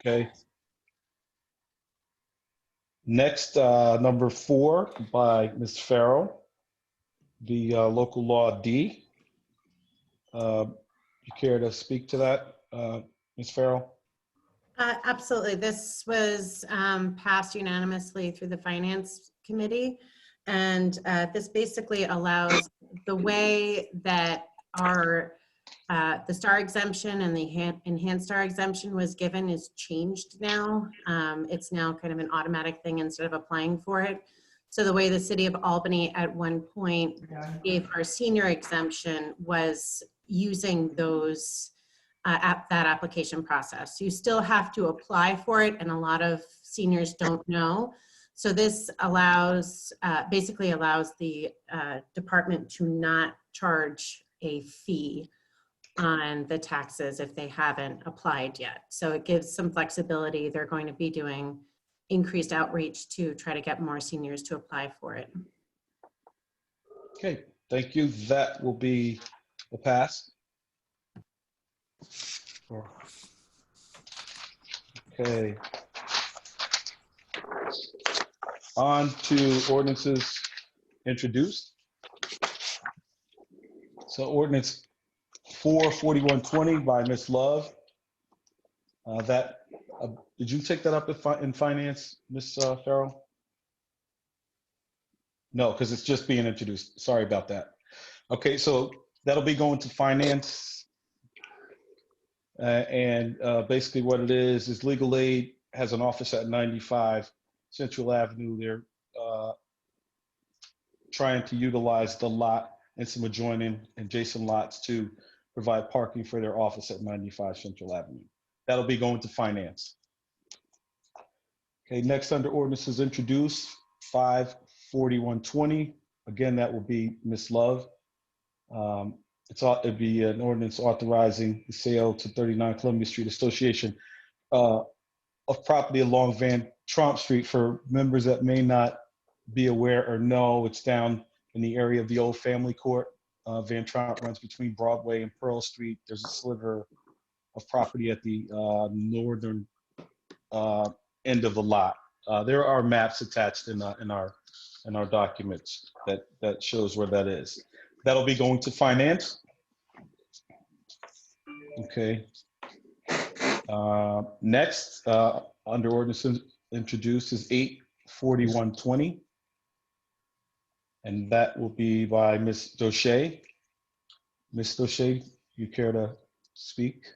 Okay. Next, number 4 by Ms. Farrell, the local law D. You care to speak to that, Ms. Farrell? Absolutely. This was passed unanimously through the Finance Committee. And this basically allows the way that our the STAR exemption and the enhanced STAR exemption was given is changed now. It's now kind of an automatic thing instead of applying for it. So the way the city of Albany at one point gave our senior exemption was using those that application process. You still have to apply for it, and a lot of seniors don't know. So this allows, basically allows the department to not charge a fee on the taxes if they haven't applied yet. So it gives some flexibility. They're going to be doing increased outreach to try to get more seniors to apply for it. Okay, thank you. That will be a pass. Okay. On to ordinances introduced. So ordinance 44120 by Ms. Love. Did you take that up in finance, Ms. Farrell? No, because it's just being introduced. Sorry about that. Okay, so that'll be going to finance. Basically what it is legal aid has an office at 95 Central Avenue. They're trying to utilize the lot and some adjoining adjacent lots to provide parking for their office at 95 Central Avenue. That'll be going to finance. Okay, next under ordinances introduced, 54120. Again, that will be Ms. Love. It'd be an ordinance authorizing the sale to 39 Columbia Street Association of property along Van Tromp Street. For members that may not be aware or know, it's down in the area of the old family court. Van Tromp runs between Broadway and Pearl Street. There's a sliver of property at the northern end of the lot. There are maps attached in our documents that shows where that is. That'll be going to finance. Okay. Next, under ordinances introduced is 84120. And that will be by Ms. Doche. Ms. Doche, you care to speak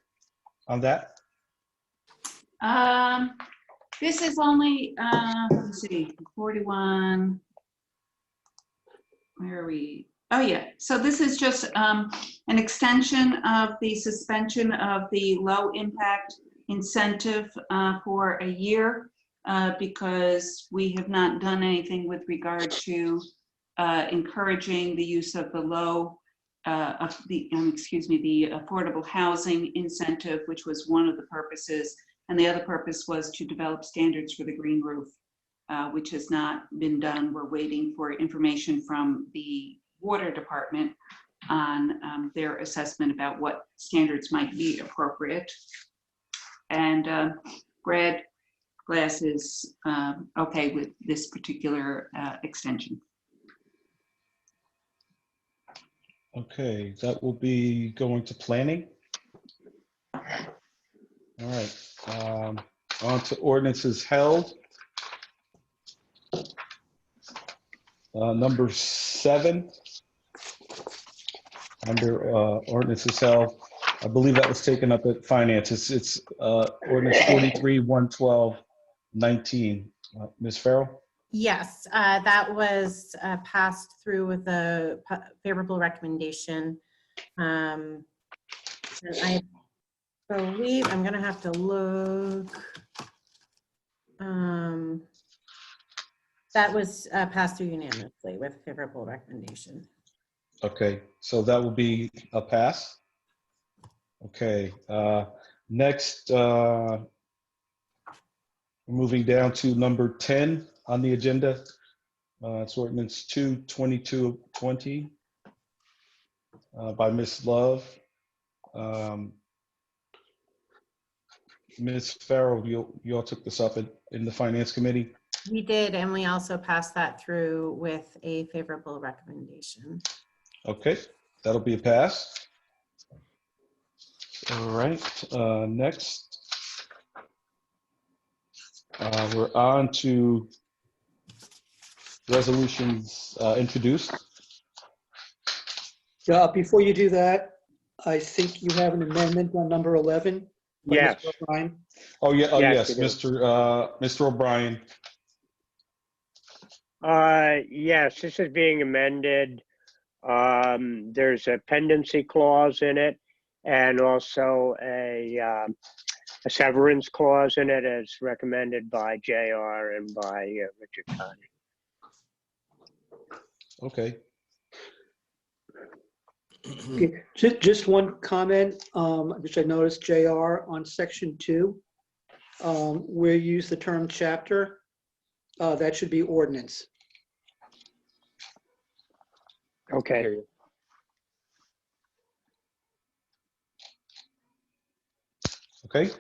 on that? This is only, let's see, 41, where are we? Oh yeah, so this is just an extension of the suspension of the low impact incentive for a year because we have not done anything with regard to encouraging the use of the the affordable housing incentive, which was one of the purposes. And the other purpose was to develop standards for the green roof, which has not been done. We're waiting for information from the water department on their assessment about what standards might be appropriate. And Brad Glass is okay with this particular extension. Okay, that will be going to planning. All right, on to ordinances held. Number 7, under ordinances held. I believe that was taken up at finance. It's ordinance 43-112-19. Ms. Farrell? Yes, that was passed through with a favorable recommendation. And I believe I'm going to have to look. That was passed through unanimously with favorable recommendation. Okay, so that will be a pass. Okay, next, moving down to number 10 on the agenda. It's ordinance 22220 by Ms. Love. Ms. Farrell, you all took this up in the Finance Committee? We did, and we also passed that through with a favorable recommendation. Okay, that'll be a pass. All right, next. We're on to resolutions introduced. Before you do that, I think you have an amendment on number 11. by Yes. Mr. Obrien. Oh, yeah, oh, Yes, yes, it is. Mr. O'Brien. Yes, this is being amended. There's a pendency clause in it and also a severance clause in it as recommended by JR and by Richard Conti. Okay, Okay, just one comment, which I noticed, JR, on section 2, where you use the term chapter, that should be ordinance. Okay. okay.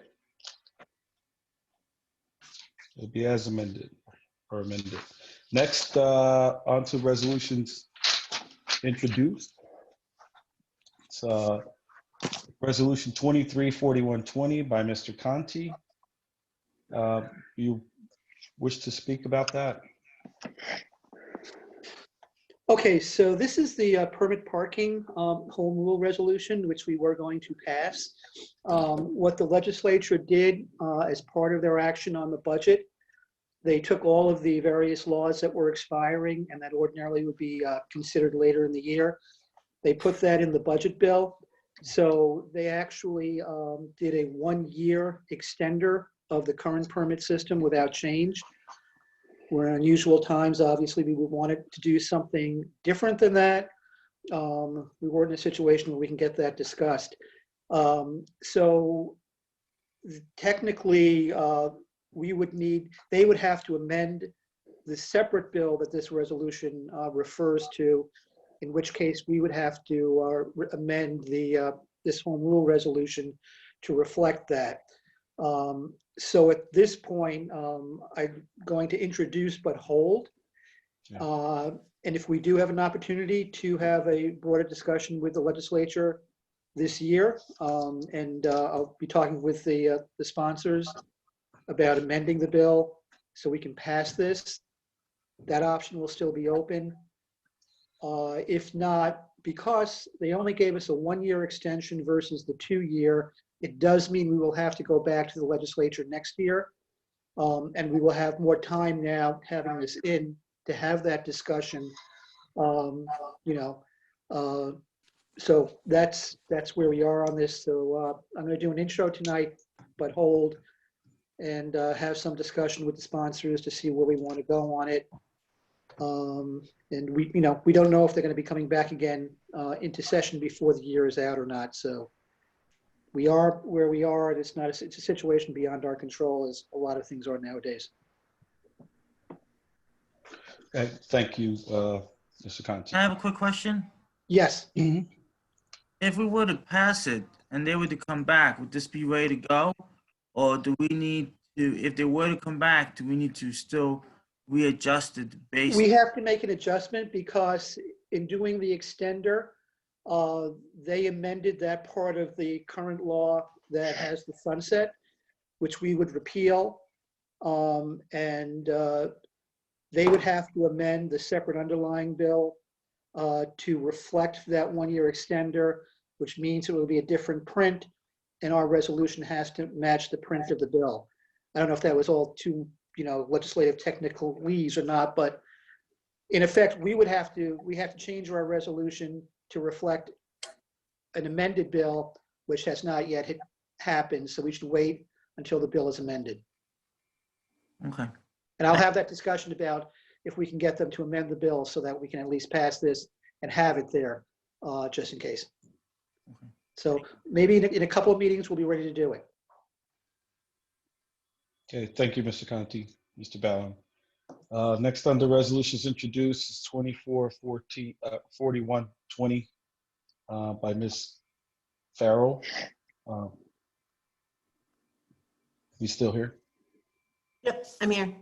It'll be as amended or amended. Next, on to resolutions introduced. It's resolution 234120 by Mr. Conti. You wish to speak about that? Okay, so this is the permit parking home rule resolution, which we were going to pass. What the legislature did as part of their action on the budget, they took all of the various laws that were expiring and that ordinarily would be considered later in the year. They put that in the budget bill. So they actually did a 1-year extender of the current permit system without change. We're in unusual times, obviously, we would want it to do something different than that. We weren't in a situation where we can get that discussed. So technically, they would have to amend the separate bill that this resolution refers to, in which case we would have to amend this home rule resolution to reflect that. So at this point, I'm going to introduce but hold. And if we do have an opportunity to have a broader discussion with the legislature this year, and I'll be talking with the sponsors about amending the bill so we can pass this, that option will still be open. If not, because they only gave us a 1-year extension versus the 2-year, it does mean we will have to go back to the legislature next year. And we will have more time now having this in to have that discussion. So that's where we are on this. So I'm going to do an intro tonight, but hold and have some discussion with the sponsors to see where we want to go on it. And we don't know if they're going to be coming back again into session before the year is out or not. So we are where we are, and it's a situation beyond our control, as a lot of things are nowadays. Okay, thank you, Mr. Conti. I have a quick question. Yes. If we were to pass it and they were to come back, would this be ready to go? Or do we need to, if they were to come back, do we need to still readjust it based? We have to make an adjustment because in doing the extender, they amended that part of the current law that has the sunset, which we would repeal. And they would have to amend the separate underlying bill to reflect that 1-year extender, which means it will be a different print, and our resolution has to match the print of the bill. I don't know if that was all too, legislative technicalese or not, but in effect, we have to change our resolution to reflect an amended bill, which has not yet happened. So we should wait until the bill is amended. Okay. And I'll have that discussion about if we can get them to amend the bill so that we can at least pass this and have it there, just in case. Okay. So maybe in a couple of meetings, we'll be ready to do it. Okay, thank you, Mr. Conti, Mr. Ballin. Next under resolutions introduced is 4120 by Ms. Farrell. You still here? Yep, I'm here.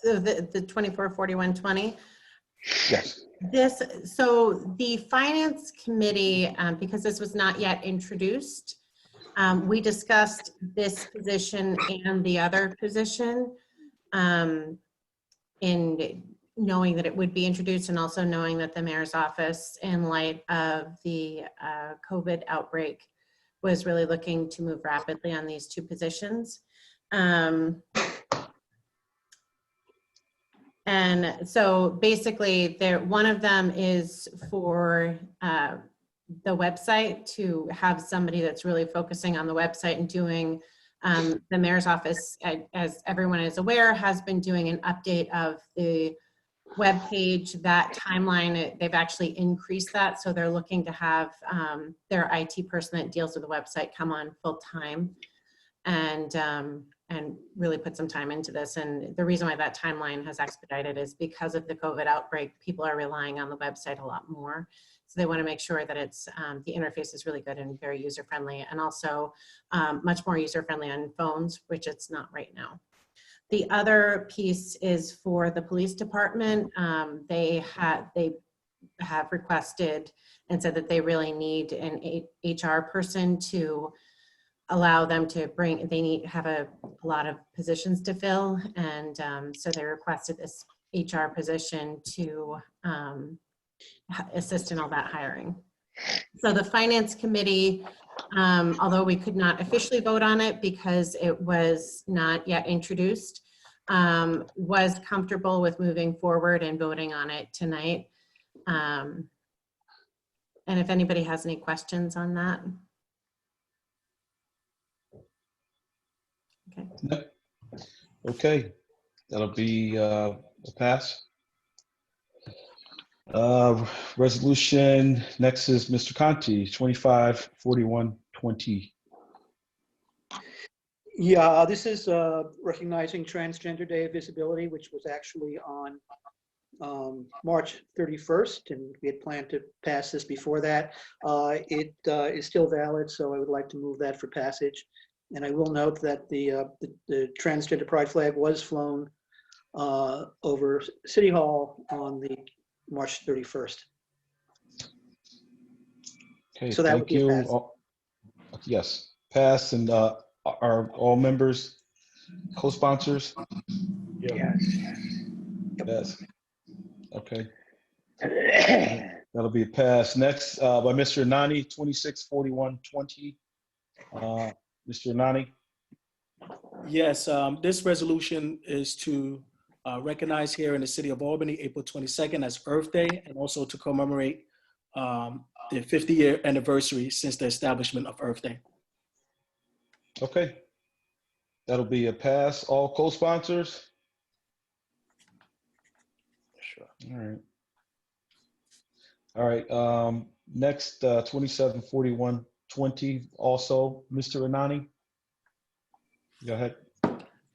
The 244120. Yes. So the finance committee, because this was not yet introduced, we discussed this position and the other position in knowing that it would be introduced, and also knowing that the mayor's office, in light of the COVID outbreak, was really looking to move rapidly on these two positions. And so basically one of them is for the website, to have somebody that's really focusing on the website and doing the mayor's office, as everyone is aware, has been doing an update of the web page. That timeline, they've actually increased that. So they're looking to have their IT person that deals with the website come on full time and really put some time into this. And the reason why that timeline has expedited is because of the COVID outbreak. People are relying on the website a lot more. So they want to make sure that it's the interface is really good and very user-friendly, and also much more user-friendly on phones, which it's not right now. The other piece is for the police department. They have requested and said that they really need an HR person to allow them to bring, they have a lot of positions to fill. And so they requested this HR position to assist in all that hiring. So the finance committee, although we could not officially vote on it because it was not yet introduced, was comfortable with moving forward and voting on it tonight. And if anybody has any questions on that. Okay. Okay, that'll be a pass. Resolution next is Mr. Conti, 254120. Yeah, this is recognizing Transgender Day of Visibility, which was actually on March 31st, and we had planned to pass this before that. It is still valid, so I would like to move that for passage. And I will note that the transgender pride flag was flown over City Hall on the March 31st. Okay, So that thank would be a you. pass. Yes, pass. And are all members co-sponsors? Yes. Yes. Okay. That'll be a pass. Next, by Mr. Anane, 264120. Mr. Anane. Yes, this resolution is to recognize here in the city of Albany, April 22nd as Earth Day, and also to commemorate the 50-year anniversary since the establishment of Earth Day. Okay. That'll be a pass. All co-sponsors? Sure. All right. Next, 274120, also Mr. Anane. Go ahead.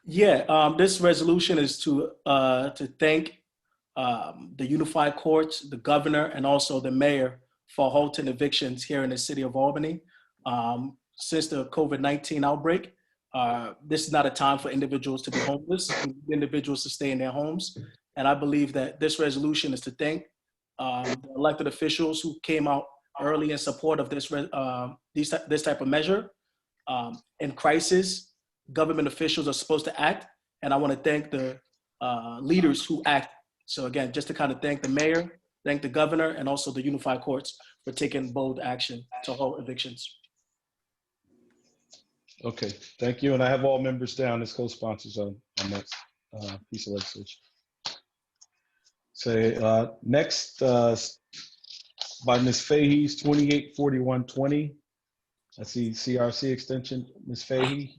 Yeah, this resolution is to thank the Unified Courts, the governor, and also the mayor for halting evictions here in the city of Albany. Since the COVID-19 outbreak, this is not a time for individuals to be homeless, individuals to stay in their homes. And I believe that this resolution is to thank the elected officials who came out early in support of this type of measure. In crisis, government officials are supposed to act, and I want to thank the leaders who act. So again, just to kind of thank the mayor, thank the governor, and also the Unified Courts for taking bold action to halt evictions. Okay, thank you. And I have all members down as co-sponsors on that piece of legislation. So next, by Ms. Fahey's 284120. I see CRC extension. Ms. Fahey.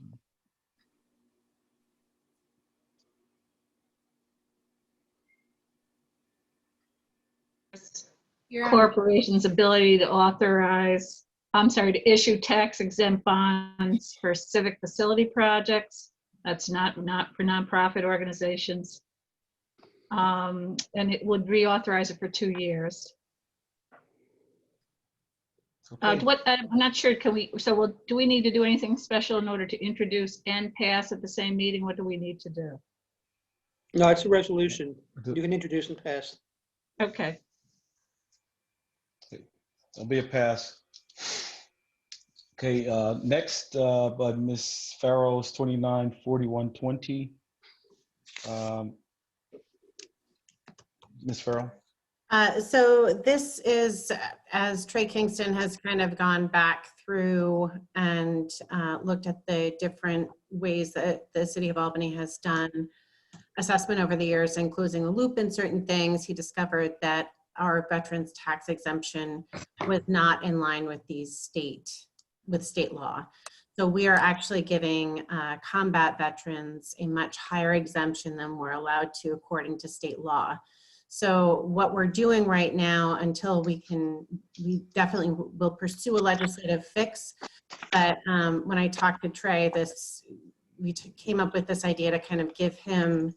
Corporations' ability to to issue tax exempt bonds for civic facility projects. That's not for nonprofit organizations. And it would reauthorize it for 2 years. Okay. I'm not sure, do we need to do anything special in order to introduce and pass at the same meeting? What do we need to do? No, it's a resolution. You can introduce and pass. Okay. It'll be a pass. Okay, next, by Ms. Farrell's 294120. Ms. Farrell? So this is, as Trey Kingston has kind of gone back through and looked at the different ways that the city of Albany has done assessment over the years, and closing the loop in certain things. He discovered that our veterans tax exemption was not in line with state law. So we are actually giving combat veterans a much higher exemption than we're allowed to according to state law. So what we're doing right now, until we definitely will pursue a legislative fix. But when I talked to Trey, we came up with this idea to kind of give him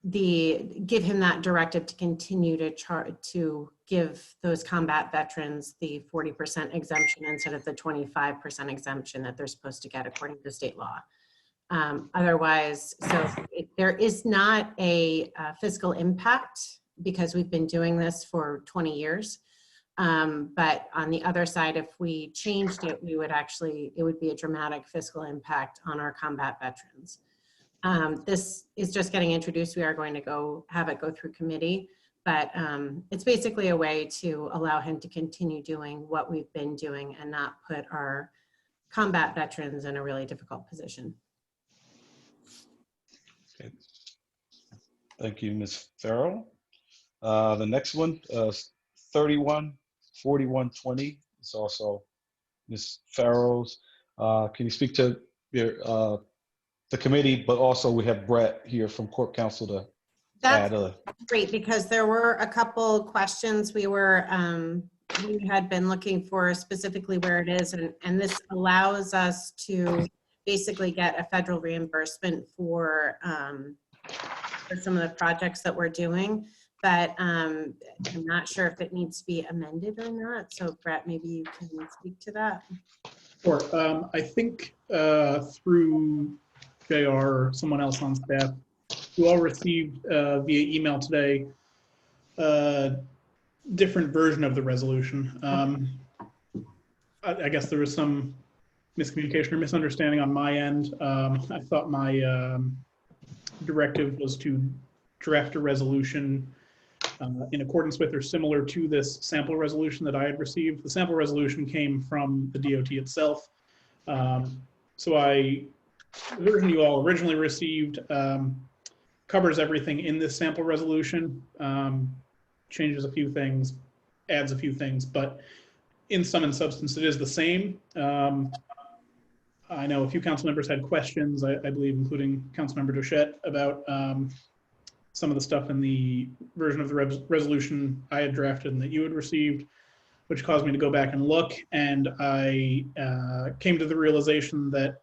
that directive to continue to give those combat veterans the 40% exemption instead of the 25% exemption that they're supposed to get according to state law. Otherwise, there is not a fiscal impact because we've been doing this for 20 years. But on the other side, if we changed it, it would be a dramatic fiscal impact on our combat veterans. This is just getting introduced. We are going to have it go through committee, but it's basically a way to allow him to continue doing what we've been doing and not put our combat veterans in a really difficult position. Okay. Thank you, Ms. Farrell. The next one, 314120, is also Ms. Farrell's. Can you speak to the committee, but also we have Brett here from Corp Counsel to add. That's great, because there were a couple questions we had been looking for specifically where it is, and this allows us to basically get a federal reimbursement for some of the projects that we're doing, but I'm not sure if it needs to be amended or not. So Brett, maybe you can speak to that. Sure. I think through JR or someone else on staff, you all received via email today a different version of the resolution. I guess there was some miscommunication or misunderstanding on my end. I thought my directive was to draft a resolution in accordance with or similar to this sample resolution that I had received. The sample resolution came from the DOT itself. So the version you all originally received covers everything in this sample resolution, changes a few things, adds a few things, but in sum and substance, it is the same. I know a few council members had questions, I believe, including Councilmember Dochette, about some of the stuff in the version of the resolution I had drafted and that you had received, which caused me to go back and look. And I came to the realization that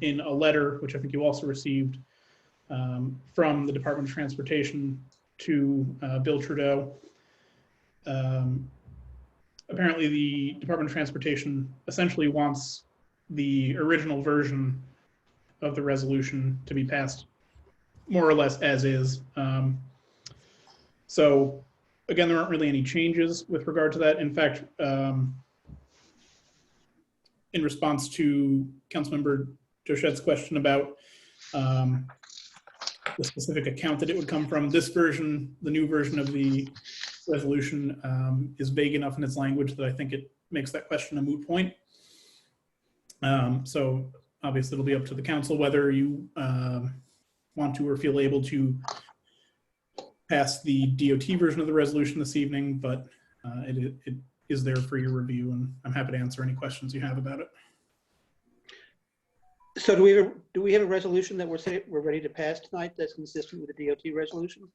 in a letter, which I think you also received from the Department of Transportation to Bill Trudeau, apparently the Department of Transportation essentially wants the original version of the resolution to be passed more or less as is. So again, there aren't really any changes with regard to that. In fact, in response to Councilmember Dochette's question about the specific account that it would come from, this version, the new version of the resolution, is vague enough in its language that I think it makes that question a moot point. So obviously it'll be up to the council whether you want to or feel able to pass the DOT version of the resolution this evening, but it is there for your review, and I'm happy to answer any questions you have about it. So do we have a resolution that we're ready to pass tonight that's consistent with the DOT resolution?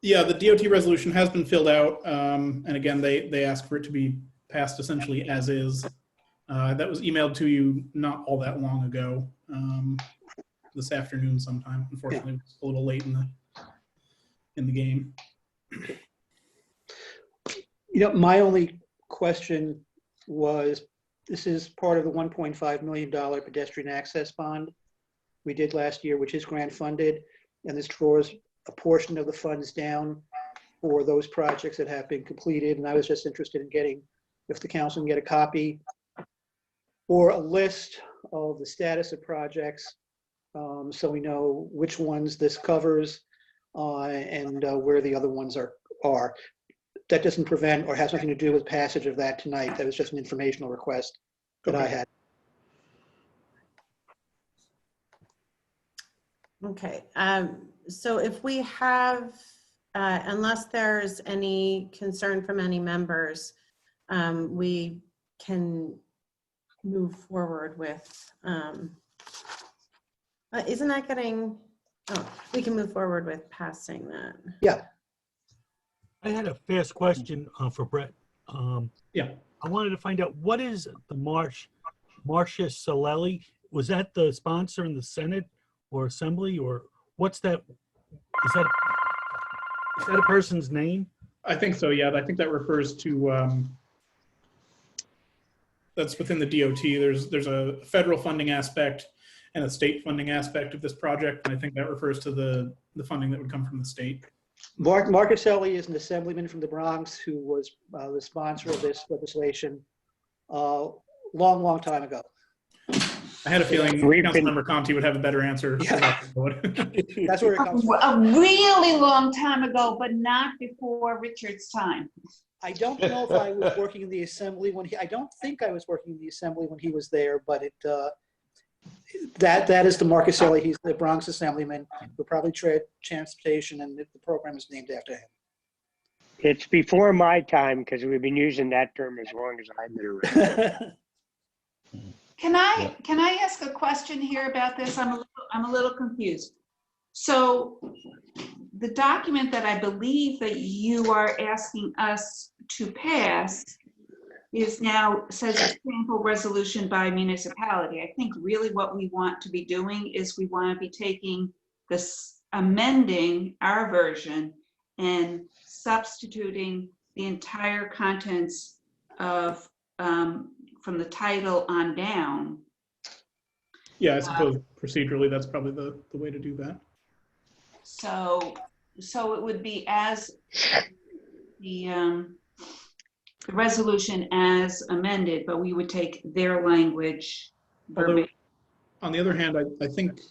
Yeah, the DOT resolution has been filled out, and again, they asked for it to be passed essentially as is. That was emailed to you not all that long ago, this afternoon sometime. Unfortunately, it was a little late in the game. My only question was, this is part of the $1.5 million pedestrian access bond we did last year, which is grant funded, and this draws a portion of the funds down for those projects that have been completed. And I was just interested in getting, if the council can get a copy or a list of the status of projects, so we know which ones this covers and where the other ones are. That doesn't prevent or has nothing to do with passage of that tonight. That was just an informational request that I had. Okay, so if we have, unless there's any concern from any members, we can move forward with, isn't that getting, oh, we can move forward with passing that. Yeah. I had a fast question for Brett. Yeah. I wanted to find out, what is the Marcia Solelli? Was that the sponsor in the Senate or Assembly, or what's that? Is that a person's name? I think so, yeah. I think that refers to, that's within the DOT. There's a federal funding aspect and a state funding aspect of this project, and I think that refers to the funding that would come from the state. Marcuselli is an assemblyman from the Bronx who was the sponsor of this legislation long time ago. I had a feeling Councilmember Conti would have a better answer. Yeah. That's where it comes from. A really long time ago, but not before Richard's time. I don't know if I was working in the assembly when I don't think I was working in the assembly when he was there, but that is the Marcuselli. He's the Bronx assemblyman who probably tread transportation, and the program is named after him. It's before my time because we've been using that term as long as I've been around. Can I ask a question here about this? I'm a little confused. So the document that I believe that you are asking us to pass is now says a sample resolution by municipality. I think really what we want to be doing is we want to be taking this, amending our version and substituting the entire contents of from the title on down. Yeah, I suppose procedurally that's probably the way to do that. So it would be as the resolution as amended, but we would take their language verbatim. On the other hand, I think,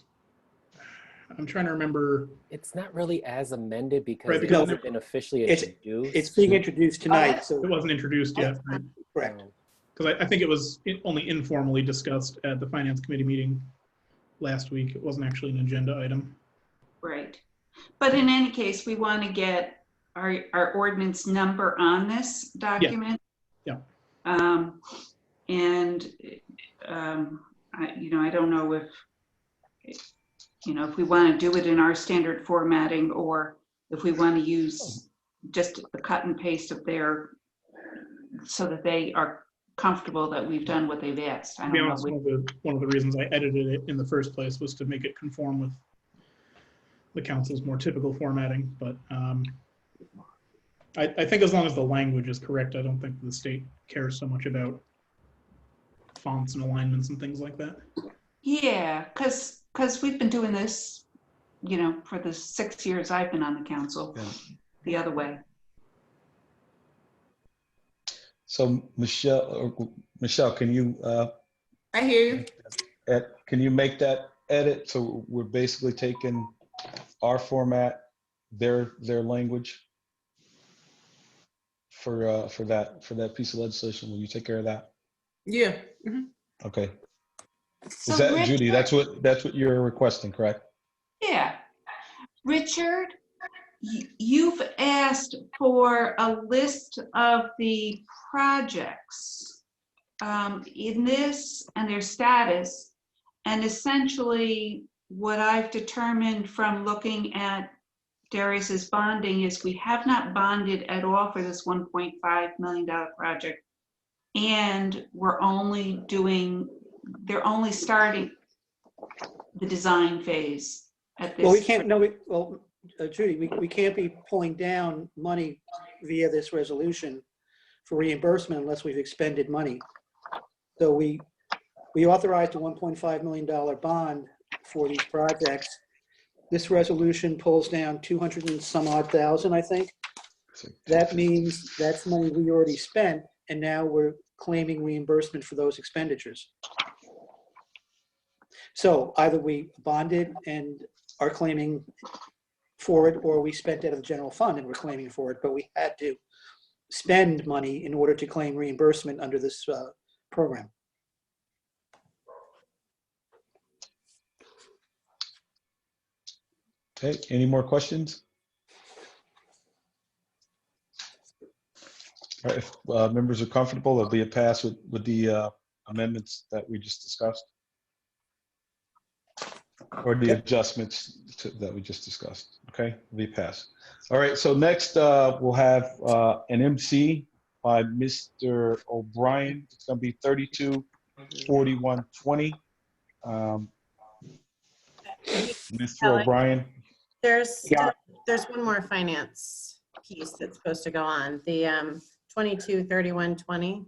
I'm trying to remember. It's not really as amended because Right, it because hasn't been officially introduced. It's being introduced tonight, so It wasn't introduced yet, right? correct. Because I think it was only informally discussed at the Finance Committee meeting last week. It wasn't actually an agenda item. Right. But in any case, we want to get our ordinance number on this document. Yeah. And I don't know if if we want to do it in our standard formatting or if we want to use just the cut and paste of their, so that they are comfortable that we've done what they've asked. I To be don't honest, know. one of the reasons I edited it in the first place was to make it conform with the council's more typical formatting. But I think as long as the language is correct, I don't think the state cares so much about fonts and alignments and things like that. Yeah, because we've been doing this, for the 6 years I've been on the council, the other way. So Michelle, can you? I hear you. Can you make that edit? So we're basically taking our format, their language for that piece of legislation. Will you take care of that? Yeah. Mm-hmm. Okay. So Is that Richard, Judy? That's what you're requesting, correct? Yeah. Richard, you've asked for a list of the projects in this and their status. And essentially what I've determined from looking at Darius's bonding is we have not bonded at all for this $1.5 million project. And they're only starting the design phase at this. Well, we can't, no, Judy, we can't be pulling down money via this resolution for reimbursement unless we've expended money. So we authorized a $1.5 million bond for these projects. This resolution pulls down 200 and some odd thousand, I think. That means that's money we already spent, and now we're claiming reimbursement for those expenditures. So either we bonded and are claiming for it, or we spent out of the general fund and we're claiming for it, but we had to spend money in order to claim reimbursement under this program. Okay, any more questions? All right, if members are comfortable, there'll be a pass with the amendments that we just discussed. Or the adjustments that we just discussed, okay? It'll be passed. All right, so next we'll have an MC by Mr. Obrien. It's gonna be 324120. Mr. Obrien. There's Yeah. there's one more finance piece that's supposed to go on. The 223120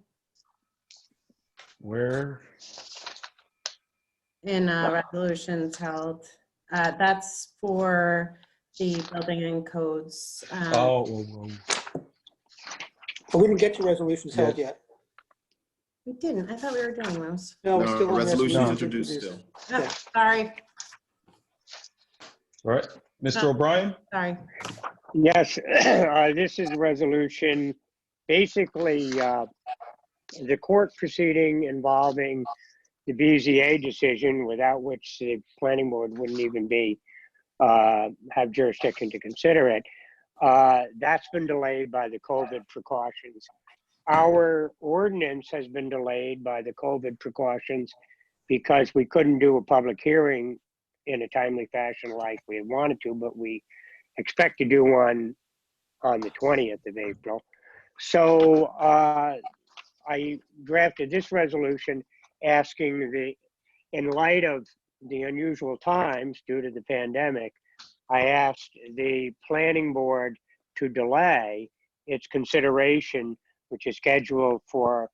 Where? in resolutions held. That's for the building and codes. Oh. But we didn't get to resolutions held yet. We didn't. I thought we were doing those. No, we're still on resolutions resolutions introduced still. Oh, Yeah. sorry. All right, Mr. O'Brien? Sorry. Yes, this is a resolution, basically, the court proceeding involving the BZA decision, without which the planning board wouldn't even be, have jurisdiction to consider it. That's been delayed by the COVID precautions. Our ordinance has been delayed by the COVID precautions because we couldn't do a public hearing in a timely fashion like we had wanted to, but we expect to do one on the 20th of April. So I drafted this resolution asking in light of the unusual times due to the pandemic, I asked the planning board to delay its consideration, which is scheduled for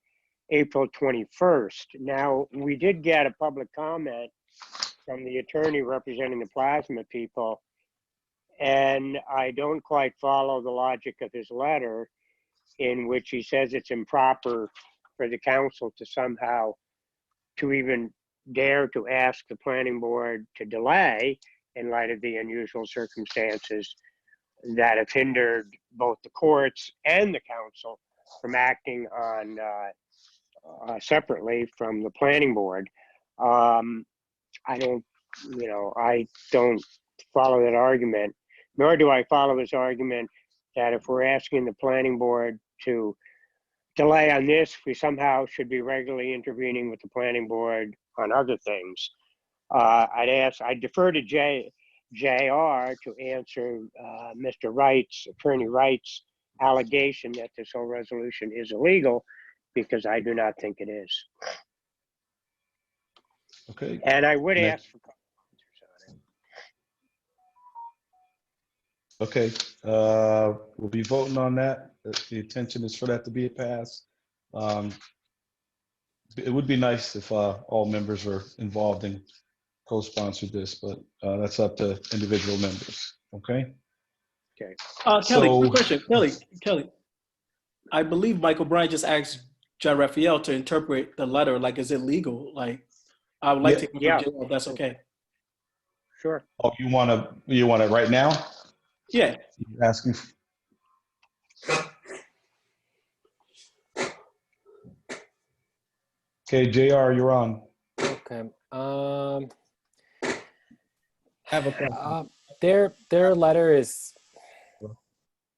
April 21st. Now, we did get a public comment from the attorney representing the plasma people, and I don't quite follow the logic of his letter, in which he says it's improper for the council to somehow to even dare to ask the planning board to delay in light of the unusual circumstances that have hindered both the courts and the council from acting on separately from the planning board. I don't follow that argument, nor do I follow his argument that if we're asking the planning board to delay on this, we somehow should be regularly intervening with the planning board on other things. I'd defer to JR to answer Mr. Wright's, Attorney Wright's allegation that this whole resolution is illegal, because I do not think it is. Okay. And I would ask for comments on it. Okay, we'll be voting on that. The intention is for that to be a pass. It would be nice if all members were involved and co-sponsored this, but that's up to individual members, okay? Okay. Kelly, So- quick question. Kelly, I believe Michael Bryan just asked John Raphael to interpret the letter. Like, is it legal? Like, I would like to hear from Joe if that's okay. Sure. Oh, you want it right now? Yeah. You're asking. Okay, JR, you're on. Okay. Have a question. Their letter is,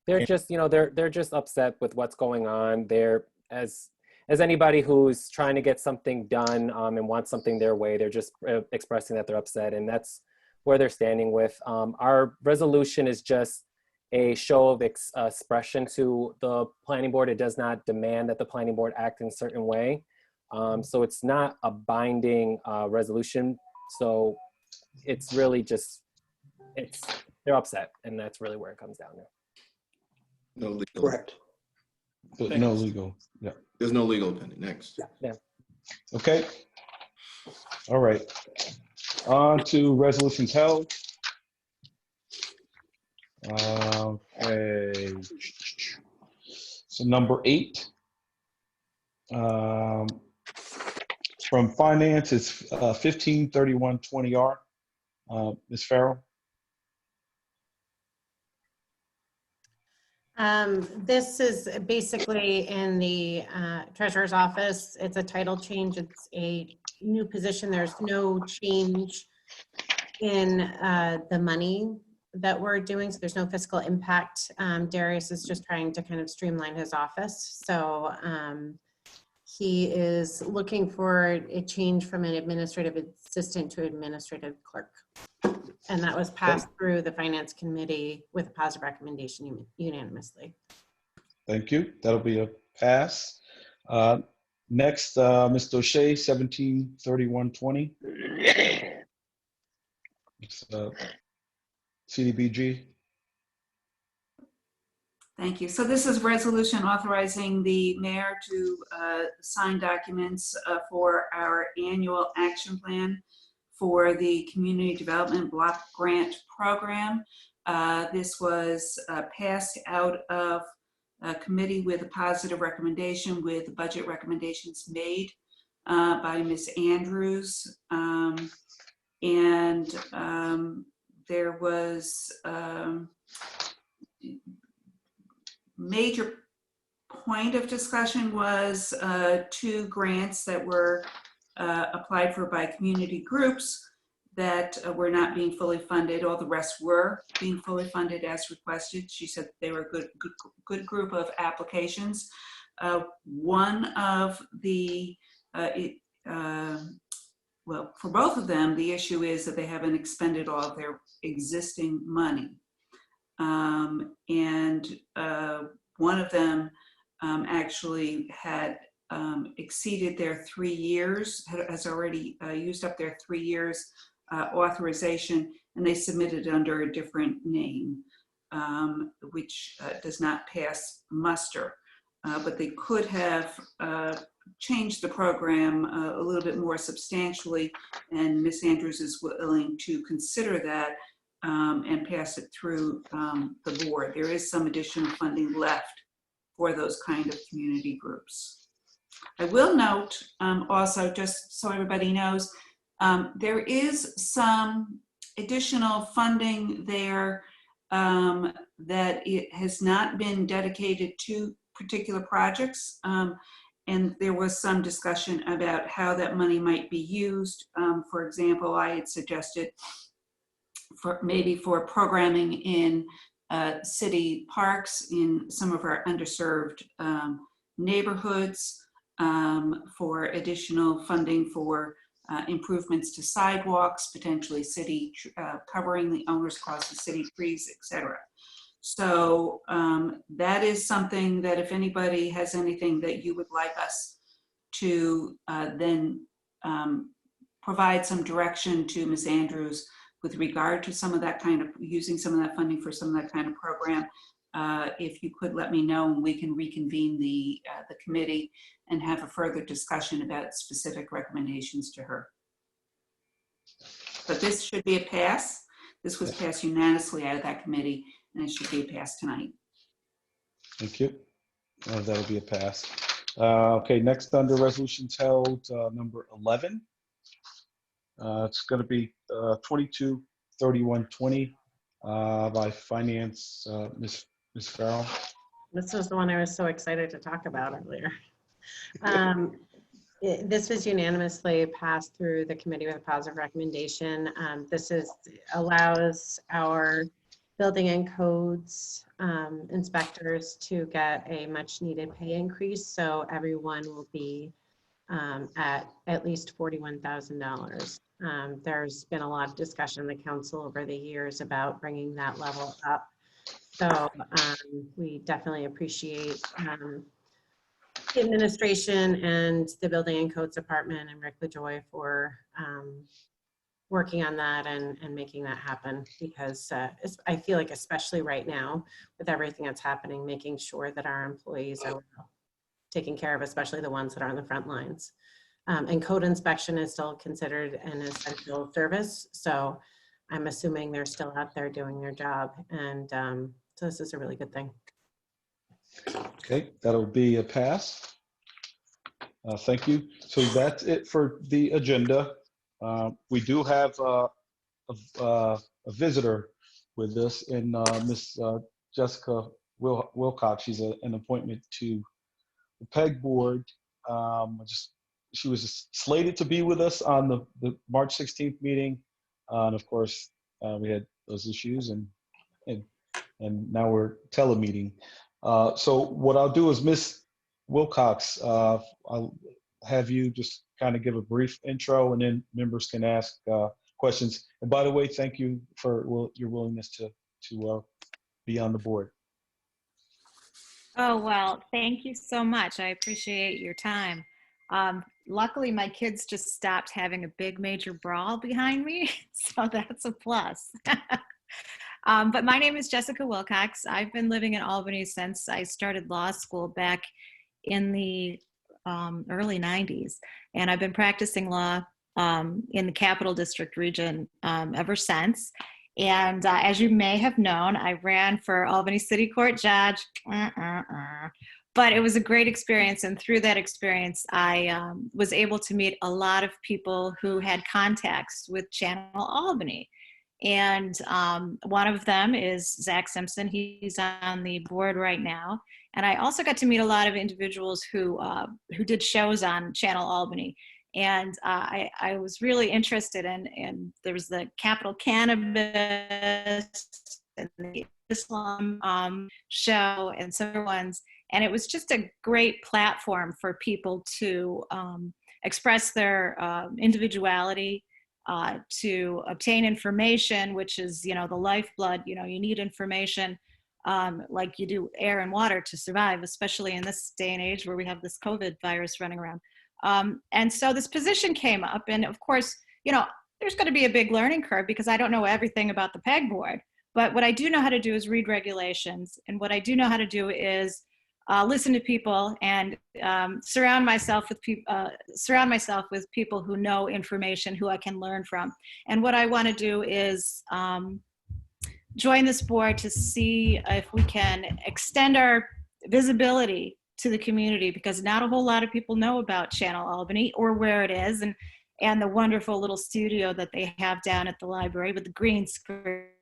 they're just, they're just upset with what's going on. They're, as anybody who's trying to get something done and wants something their way, they're just expressing that they're upset, and that's where they're standing with. Our resolution is just a show of expression to the planning board. It does not demand that the planning board act in a certain way. So it's not a binding resolution. So it's really just, they're upset, and that's really where it comes down to. No legal. Correct. But Thank no you. legal. Yeah. There's no legal opinion. Next. Okay. All right. On to resolutions held. Okay. So number 8. From finance, it's 153120R. Ms. Farrell. This is basically in the treasurer's office. It's a title change. It's a new position. There's no change in the money that we're doing. So there's no fiscal impact. Darius is just trying to kind of streamline his office. So he is looking for a change from an administrative assistant to administrative clerk. And that was passed through the finance committee with a positive recommendation unanimously. Thank you. That'll be a pass. Next, Ms. O'Shea, 173120. It's CDBG. Thank you. So this is resolution authorizing the mayor to sign documents for our annual action plan for the Community Development Block Grant Program. This was passed out of committee with a positive recommendation with the budget recommendations made by Ms. Andrews. There was major point of discussion was 2 grants that were applied for by community groups that were not being fully funded. All the rest were being fully funded as requested. She said they were a good group of applications. One of the, well, for both of them, the issue is that they haven't expended all of their existing money. One of them actually had exceeded their 3 years, has already used up their 3 years authorization, and they submitted under a different name, which does not pass muster. But they could have changed the program a little bit more substantially, and Ms. Andrews is willing to consider that and pass it through the board. There is some additional funding left for those kind of community groups. I will note also, just so everybody knows, there is some additional funding there that it has not been dedicated to particular projects. And there was some discussion about how that money might be used. For example, I had suggested maybe for programming in city parks in some of our underserved neighborhoods, for additional funding for improvements to sidewalks, potentially city covering the owners across the city trees, etc. So that is something that if anybody has anything that you would like us to then provide some direction to Ms. Andrews with regard to some of that kind of, using some of that funding for some of that kind of program, if you could let me know, and we can reconvene the committee and have a further discussion about specific recommendations to her. But this should be a pass. This was passed unanimously out of that committee, and it should be a pass tonight. Thank you. That'll be a pass. Okay, next under resolutions held, number 11. It's going to be 223120 by Finance, Ms. Farrell. This was the one I was so excited to talk about earlier. This was unanimously passed through the committee with a positive recommendation. This allows our building and codes inspectors to get a much needed pay increase. So everyone will be at least $41,000. There's been a lot of discussion in the council over the years about bringing that level up. So we definitely appreciate the administration and the Building and Codes Department and Rick LaJoy for working on that and making that happen, because I feel like, especially right now with everything that's happening, making sure that our employees are taken care of, especially the ones that are on the front lines. And code inspection is still considered an essential service. So I'm assuming they're still out there doing their job. And so this is a really good thing. Okay, that'll be a pass. Thank you. So that's it for the agenda. We do have a visitor with us in Miss Jessica Wilcox. She's an appointment to the PEG board. She was slated to be with us on the March 16th meeting. And of course, we had those issues and now we're telemeeting. So what I'll do is, Miss Wilcox, I'll have you just kind of give a brief intro, and then members can ask questions. And by the way, thank you for your willingness to be on the board. Oh, well, thank you so much. I appreciate your time. Luckily, my kids just stopped having a big major brawl behind me, so that's a plus. But my name is Jessica Wilcox. I've been living in Albany since I started law school back in the early 90s. And I've been practicing law in the Capital District region ever since. And as you may have known, I ran for Albany City Court judge. But it was a great experience. And through that experience, I was able to meet a lot of people who had contacts with Channel Albany. And one of them is Zach Simpson. He's on the board right now. And I also got to meet a lot of individuals who did shows on Channel Albany. And I was really interested in there was the Capital Cannabis and the Islam show and some other ones. And it was just a great platform for people to express their individuality, to obtain information, which is, the lifeblood. You need information like you do air and water to survive, especially in this day and age where we have this COVID virus running around. And so this position came up, and of course, there's going to be a big learning curve because I don't know everything about the PEG board. But what I do know how to do is read regulations, and what I do know how to do is listen to people and surround myself with people who know information, who I can learn from. And what I want to do is join this board to see if we can extend our visibility to the community, because not a whole lot of people know about Channel Albany or where it is, and the wonderful little studio that they have down at the library with the green screens.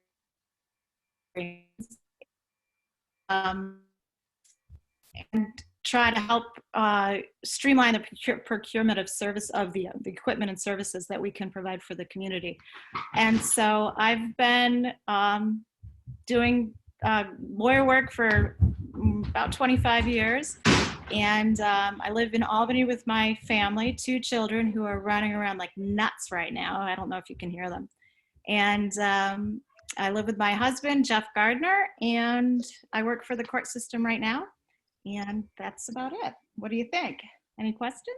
And try to help streamline the procurement of service of the equipment and services that we can provide for the community. And so I've been doing lawyer work for about 25 years. And I live in Albany with my family, 2 children who are running around like nuts right now. I don't know if you can hear them. And I live with my husband, Jeff Gardner, and I work for the court system right now. And that's about it. What do you think? Any questions?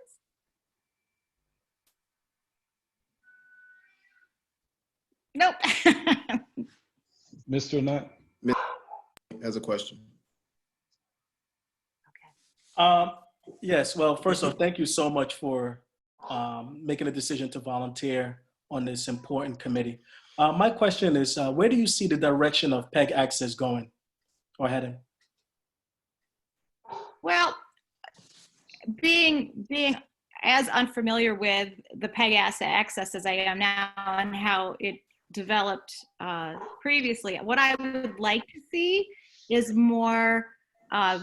Nope. Mr. Anane has a question. Yes, well, first off, thank you so much for making a decision to volunteer on this important committee. My question is, where do you see the direction of PEG access going or heading? Well, being as unfamiliar with the PEG access as I am now and how it developed previously, what I would like to see is more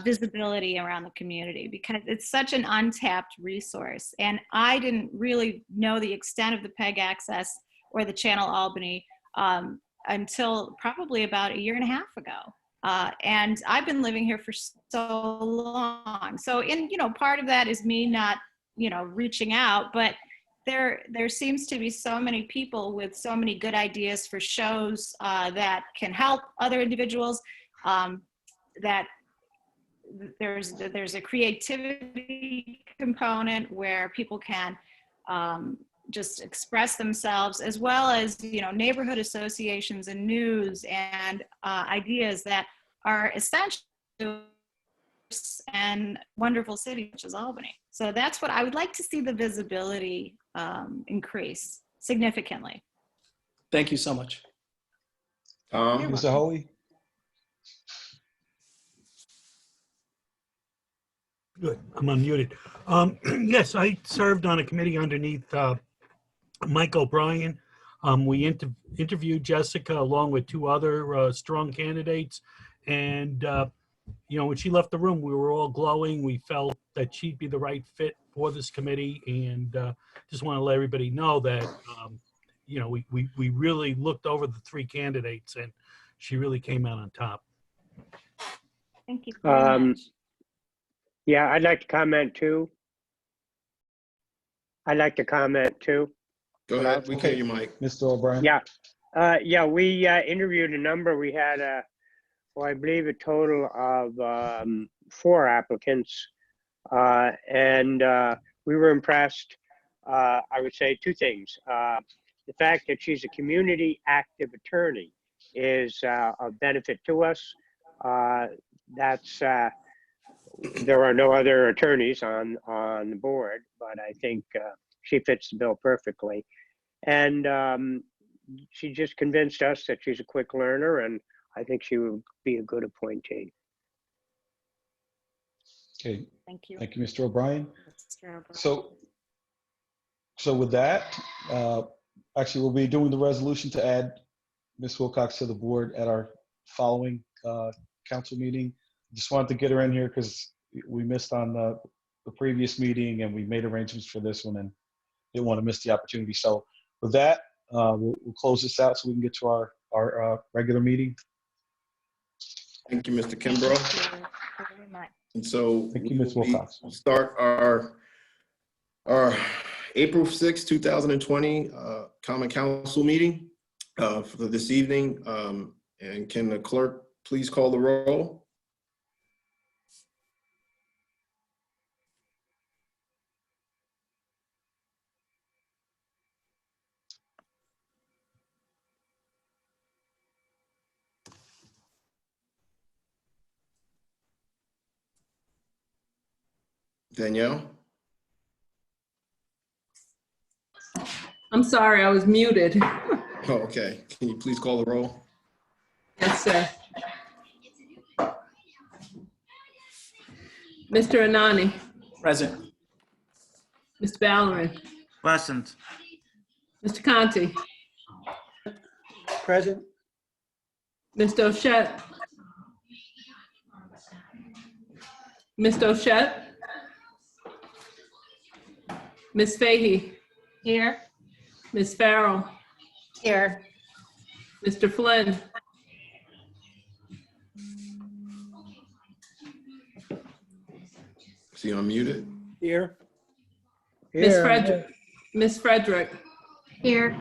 visibility around the community, because it's such an untapped resource. And I didn't really know the extent of the PEG access or the Channel Albany until probably about 1.5 years ago. And I've been living here for so long. So part of that is me not, reaching out, but there seems to be so many people with so many good ideas for shows that can help other individuals, that there's a creativity component where people can just express themselves, as well as, you know, neighborhood associations and news and ideas that are essential to and wonderful city, which is Albany. So that's what I would like to see, the visibility increase significantly. Thank you so much. Mr. Hoey? Good, I'm unmuted. Yes, I served on a committee underneath Mike Obrien. We interviewed Jessica along with two other strong candidates. And, you know, when she left the room, we were all glowing. We felt that she'd be the right fit for this committee. And just want to let everybody know that, you know, we really looked over the three candidates and she really came out on top. Thank you very much. Yeah, I'd like to comment too. Go ahead. We can hear you, Mike. Mr. O'Brien? Yeah. Yeah, we interviewed a number. We had well, I believe a total of 4 applicants. And we were impressed. I would say 2 things. The fact that she's a community active attorney is of benefit to us. That's there are no other attorneys on the board, but I think she fits the bill perfectly. And she just convinced us that she's a quick learner, and I think she would be a good appointee. Okay, Thank you. thank you, Mr. O'Brien. Mr. O'Brien. So with that, actually, we'll be doing the resolution to add Ms. Wilcox to the board at our following council meeting. Just wanted to get her in here because we missed on the previous meeting and we made arrangements for this one and didn't want to miss the opportunity. So with that, we'll close this out so we can get to our regular meeting. Thank you, Mr. Kimbrough. Thank you very much. And so Thank you, Ms. Wilcox. we'll start our April 6, 2020 Common Council meeting for this evening. And can the clerk please call the roll? Danielle? I'm sorry, I was muted. Oh, okay. Can you please call the roll? Yes, sir. Mr. Anane, Present. Mr. Ballerin, Present. Mr. Conti, Present? Mr. O'Shea, Mr. O'Shea, Ms. Fahey, Here. Ms. Farrell, Here. Mr. Flynn, Is he unmuted? Here? Ms. Frederick, Ms. Frederick, Here.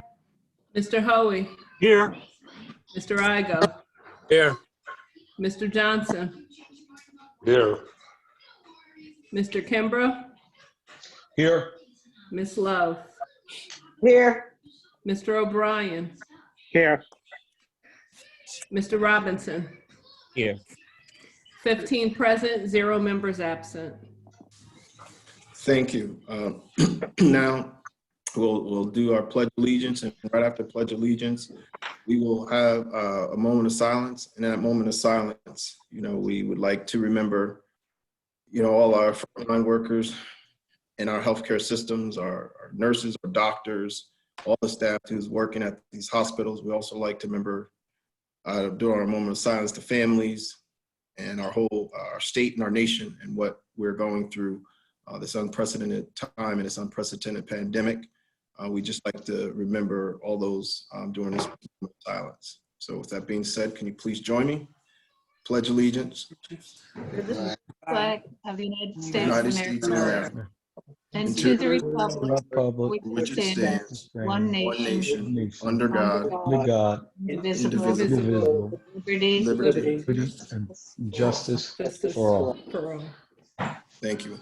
Mr. Hoey, Here. Mr. Igo, Here. Mr. Johnson, Here. Mr. Kimbrough, Here. Ms. Love, Here. Mr. O'Brien, Here. Mr. Robinson. Here. 15 present, 0 members absent. Thank you. Now we'll do our pledge of allegiance, and right after pledge of allegiance, we will have a moment of silence. And in that moment of silence, you know, we would like to remember, you know, all our frontline workers in our healthcare systems, our nurses, our doctors, all the staff who's working at these hospitals. We also like to remember during our moment of silence, the families and our state and our nation and what we're going through this unprecedented time and this unprecedented pandemic. We just like to remember all those during this moment of silence. So with that being said, can you please join me? Pledge allegiance. Flag of the United United States States of of America. America. And to the republic Republic, for Which it stands, one one nation, nation, under God, under God, indivisible, indivisible, liberty, liberty. liberty, and justice for all. Thank you.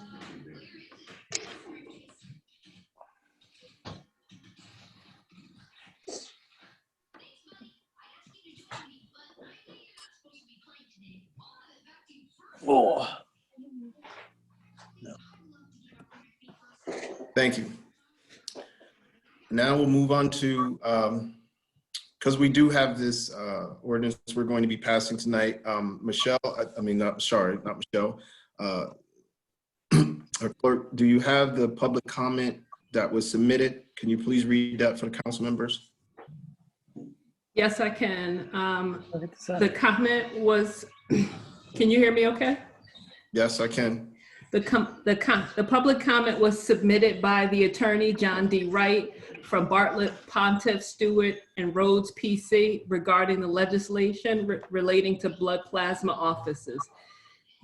4. Thank you. Now we'll move on to, because we do have this ordinance we're going to be passing tonight. Michelle, not Michelle. Clerk, do you have the public comment that was submitted? Can you please read that for the council members? Yes, I can. The comment was, can you hear me okay? Yes, I can. The public comment was submitted by the attorney, John D. Wright, from Bartlett, Pontiff, Stewart, and Rhodes PC regarding the legislation relating to blood plasma offices.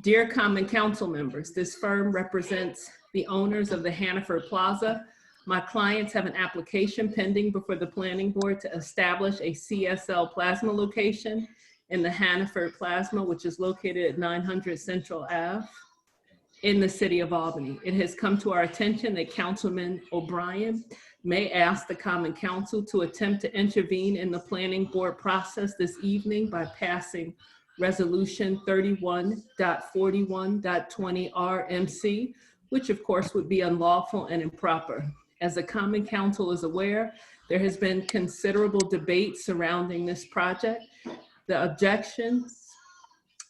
Dear Common Council members, this firm represents the owners of the Hannaford Plaza. My clients have an application pending before the planning board to establish a CSL plasma location in the Hannaford Plasma, which is located at 900 Central Ave in the city of Albany. It has come to our attention that Councilman Obrien may ask the Common Council to attempt to intervene in the planning board process this evening by passing Resolution 31.41.20 RMC, which of course would be unlawful and improper. As the Common Council is aware, there has been considerable debate surrounding this project. The objections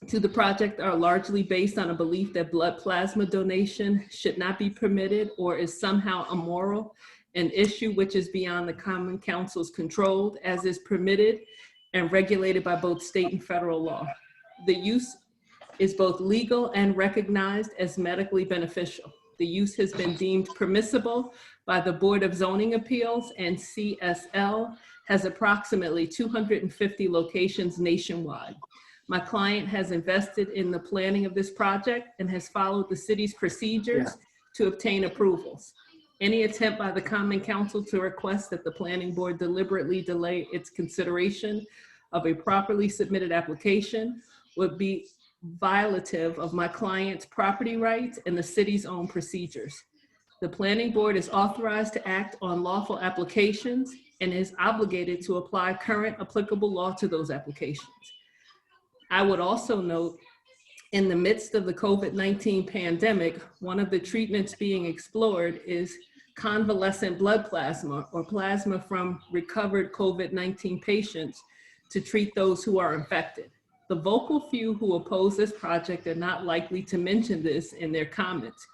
to the project are largely based on a belief that blood plasma donation should not be permitted or is somehow immoral, an issue which is beyond the Common Council's control, as is permitted and regulated by both state and federal law. The use is both legal and recognized as medically beneficial. The use has been deemed permissible by the Board of Zoning Appeals, and CSL has approximately 250 locations nationwide. My client has invested in the planning of this project and has followed the city's procedures to obtain approvals. Any attempt by the Common Council to request that the planning board deliberately delay its consideration of a properly submitted application would be violative of my client's property rights and the city's own procedures. The planning board is authorized to act on lawful applications and is obligated to apply current applicable law to those applications. I would also note, in the midst of the COVID-19 pandemic, one of the treatments being explored is convalescent blood plasma, or plasma from recovered COVID-19 patients, to treat those who are infected. The vocal few who oppose this project are not likely to mention this in their comments,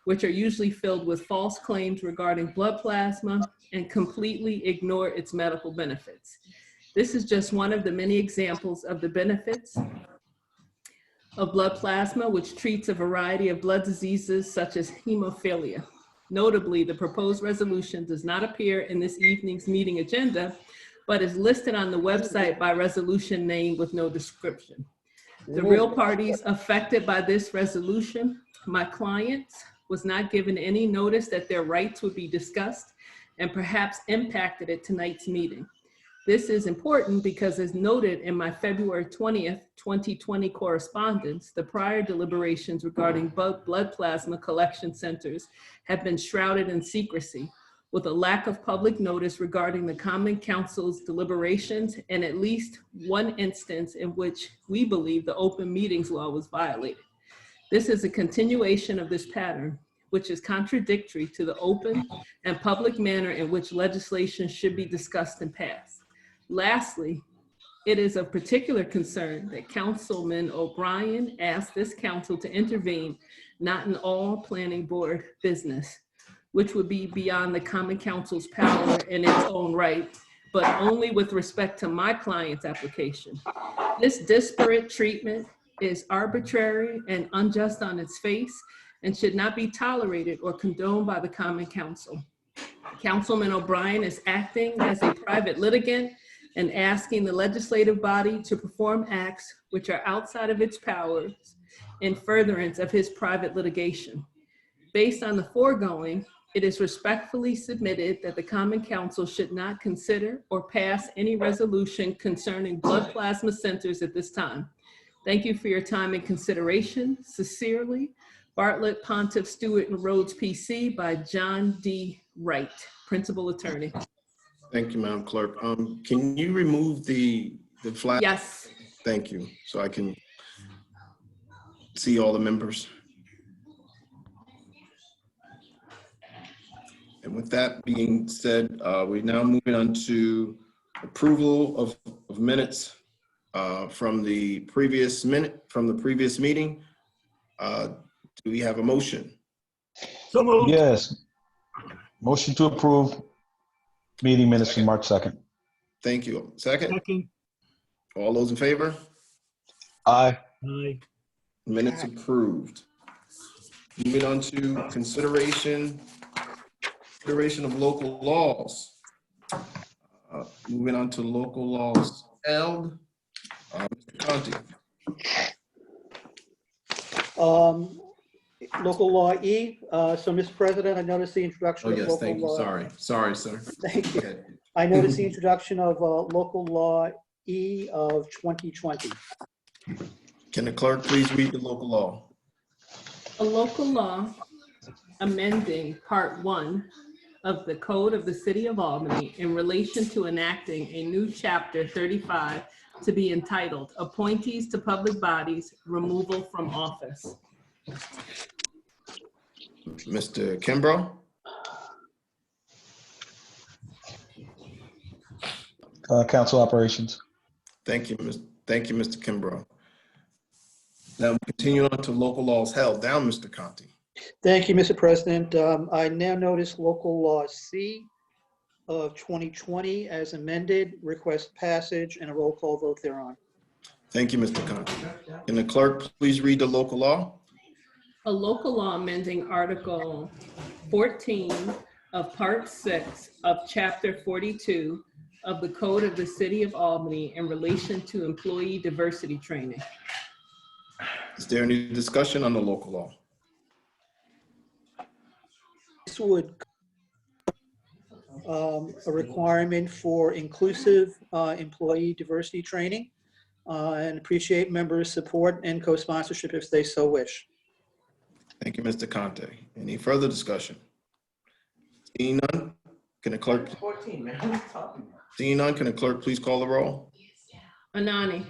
which are usually filled with false claims regarding blood plasma and completely ignore its medical benefits. This is just one of the many examples of the benefits of blood plasma, which treats a variety of blood diseases such as hemophilia. Notably, the proposed resolution does not appear in this evening's meeting agenda, but is listed on the website by resolution name with no description. The real parties affected by this resolution, my clients, was not given any notice that their rights would be discussed and perhaps impacted at tonight's meeting. This is important because, as noted in my February 20th, 2020 correspondence, the prior deliberations regarding blood plasma collection centers have been shrouded in secrecy, with a lack of public notice regarding the Common Council's deliberations and at least one instance in which we believe the open meetings law was violated. This is a continuation of this pattern, which is contradictory to the open and public manner in which legislation should be discussed and passed. Lastly, it is of particular concern that Councilman Obrien asked this council to intervene not in all planning board business, which would be beyond the Common Council's power in its own right, but only with respect to my client's application. This disparate treatment is arbitrary and unjust on its face and should not be tolerated or condoned by the Common Council. Councilman Obrien is acting as a private litigant and asking the legislative body to perform acts which are outside of its powers in furtherance of his private litigation. Based on the foregoing, it is respectfully submitted that the Common Council should not consider or pass any resolution concerning blood plasma centers at this time. Thank you for your time and consideration. Sincerely, Bartlett, Pontiff, Stewart, and Rhodes PC by John D. Wright, Principal Attorney. Thank you, Madam Clerk. Can you remove the flag? Yes. Thank you. So I can. see all the members. And with that being said, we're now moving on to approval of minutes from the previous meeting. Do we have a motion? So moved. Yes. Motion to approve meeting minutes from March 2nd. Thank you. Second? Second. All those in favor? Aye. Aye. Minutes approved. Moving on to consideration of local laws. Moving on to local laws held. Mr. Conti. Local law E. So, Mr. President, I noticed the introduction Oh, of yes, local thank you. law. Sorry, sir. Thank you. Go ahead. I noticed the introduction of local law E of 2020. Can the clerk please read the local law? A local law amending Part 1 of the Code of the City of Albany in relation to enacting a new Chapter 35 to be entitled Appointees to Public Bodies, Removal from Office. Mr. Kimbrough? Council Operations. Thank you, Mr. Kimbrough. Now we continue on to local laws held. Down, Mr. Conti. Thank you, Mr. President. I now notice local law C of 2020 as amended, request passage and a roll call vote thereon. Thank you, Mr. Conti. Can the clerk please read the local law? A local law amending Article 14 of Part 6 of Chapter 42 of the Code of the City of Albany in relation to employee diversity training. Is there any discussion on the local law? This would a requirement for inclusive employee diversity training and appreciate members' support and co-sponsorship if they so wish. Thank you, Mr. Conte. Any further discussion? Seeing none, can the clerk? Seeing none, can the clerk please call the roll? Anane,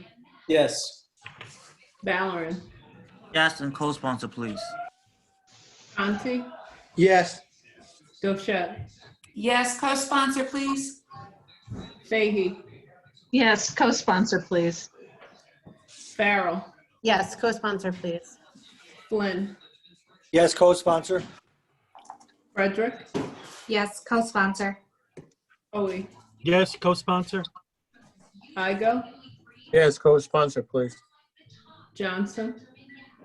Yes. Valorem, Yes, and co-sponsor, please. Conti, Yes. Doshett. Yes, co-sponsor, please. Fahey, Yes, co-sponsor, please. Farrell, Yes, co-sponsor, please. Flynn, Yes, co-sponsor. Frederick, Yes, co-sponsor. Hoey, Yes, co-sponsor. Igo, Yes, co-sponsor, please. Johnson,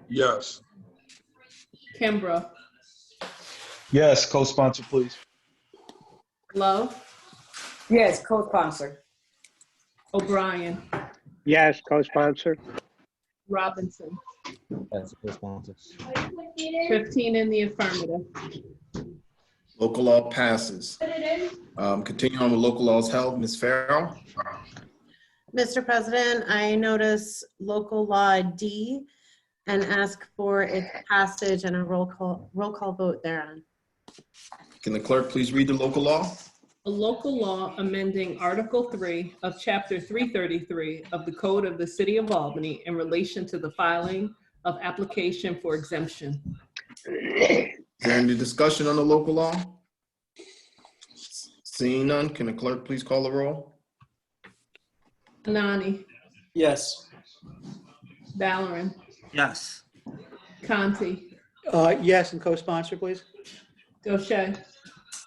Yes. Kimbrough, Yes, co-sponsor, please. Love, Yes, co-sponsor. Obrien, Yes, co-sponsor. Robinson. Yes, co-sponsor. 15 in the affirmative. Local law passes. Continue on with local laws held. Ms. Farrell? Mr. President, I notice local law D and ask for its passage and a roll call vote thereon. Can the clerk please read the local law? A local law amending Article 3 of Chapter 333 of the Code of the City of Albany in relation to the filing of application for exemption. Is there any discussion on the local law? Seeing none, can the clerk please call the roll? Anane, Yes. Valorem, Yes. Conti, Yes, and co-sponsor, please. Doshett,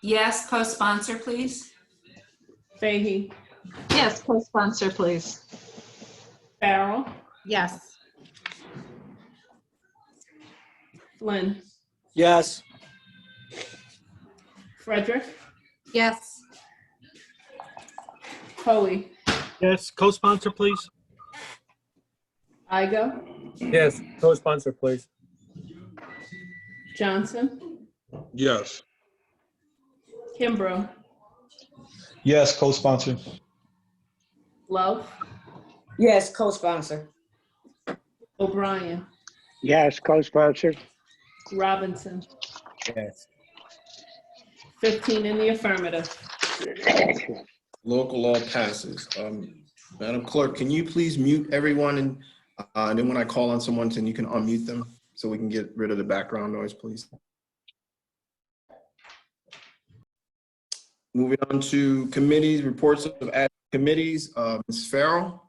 Yes, co-sponsor, please. Fahey, Yes, co-sponsor, please. Farrell, Yes. Flynn, Yes. Frederick, Yes. Hoey, Yes, co-sponsor, please. Igo, Yes, co-sponsor, please. Johnson, Yes. Kimbrough, Yes, co-sponsor. Love, Yes, co-sponsor. Obrien, Yes, co-sponsor. Robinson, Yes. 15 in the affirmative. Local law passes. Madam Clerk, can you please mute everyone And then when I call on someone, then you can unmute them so we can get rid of the background noise, please. Moving on to committees, reports of ad committees. Ms. Farrell.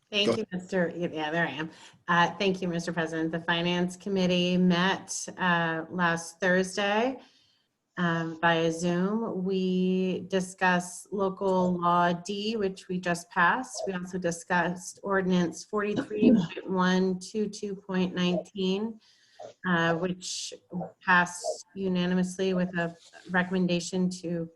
Thank you, Mr. Yeah, there I am. Thank you, Mr. President. The Finance Committee met last Thursday via Zoom. We discussed local law D, which we just passed. We also discussed ordinance 43.122.19, which passed unanimously with a recommendation to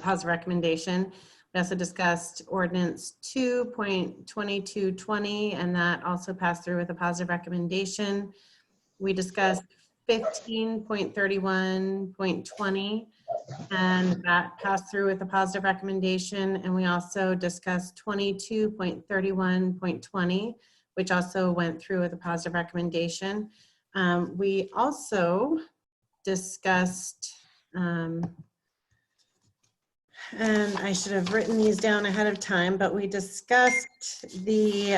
positive recommendation. We also discussed ordinance 2.2220, and that also passed through with a positive recommendation. We discussed 15.31.20, and that passed through with a positive recommendation. And we also discussed 22.31.20, which also went through with a positive recommendation. We also discussed, and I should have written these down ahead of time, but we discussed the,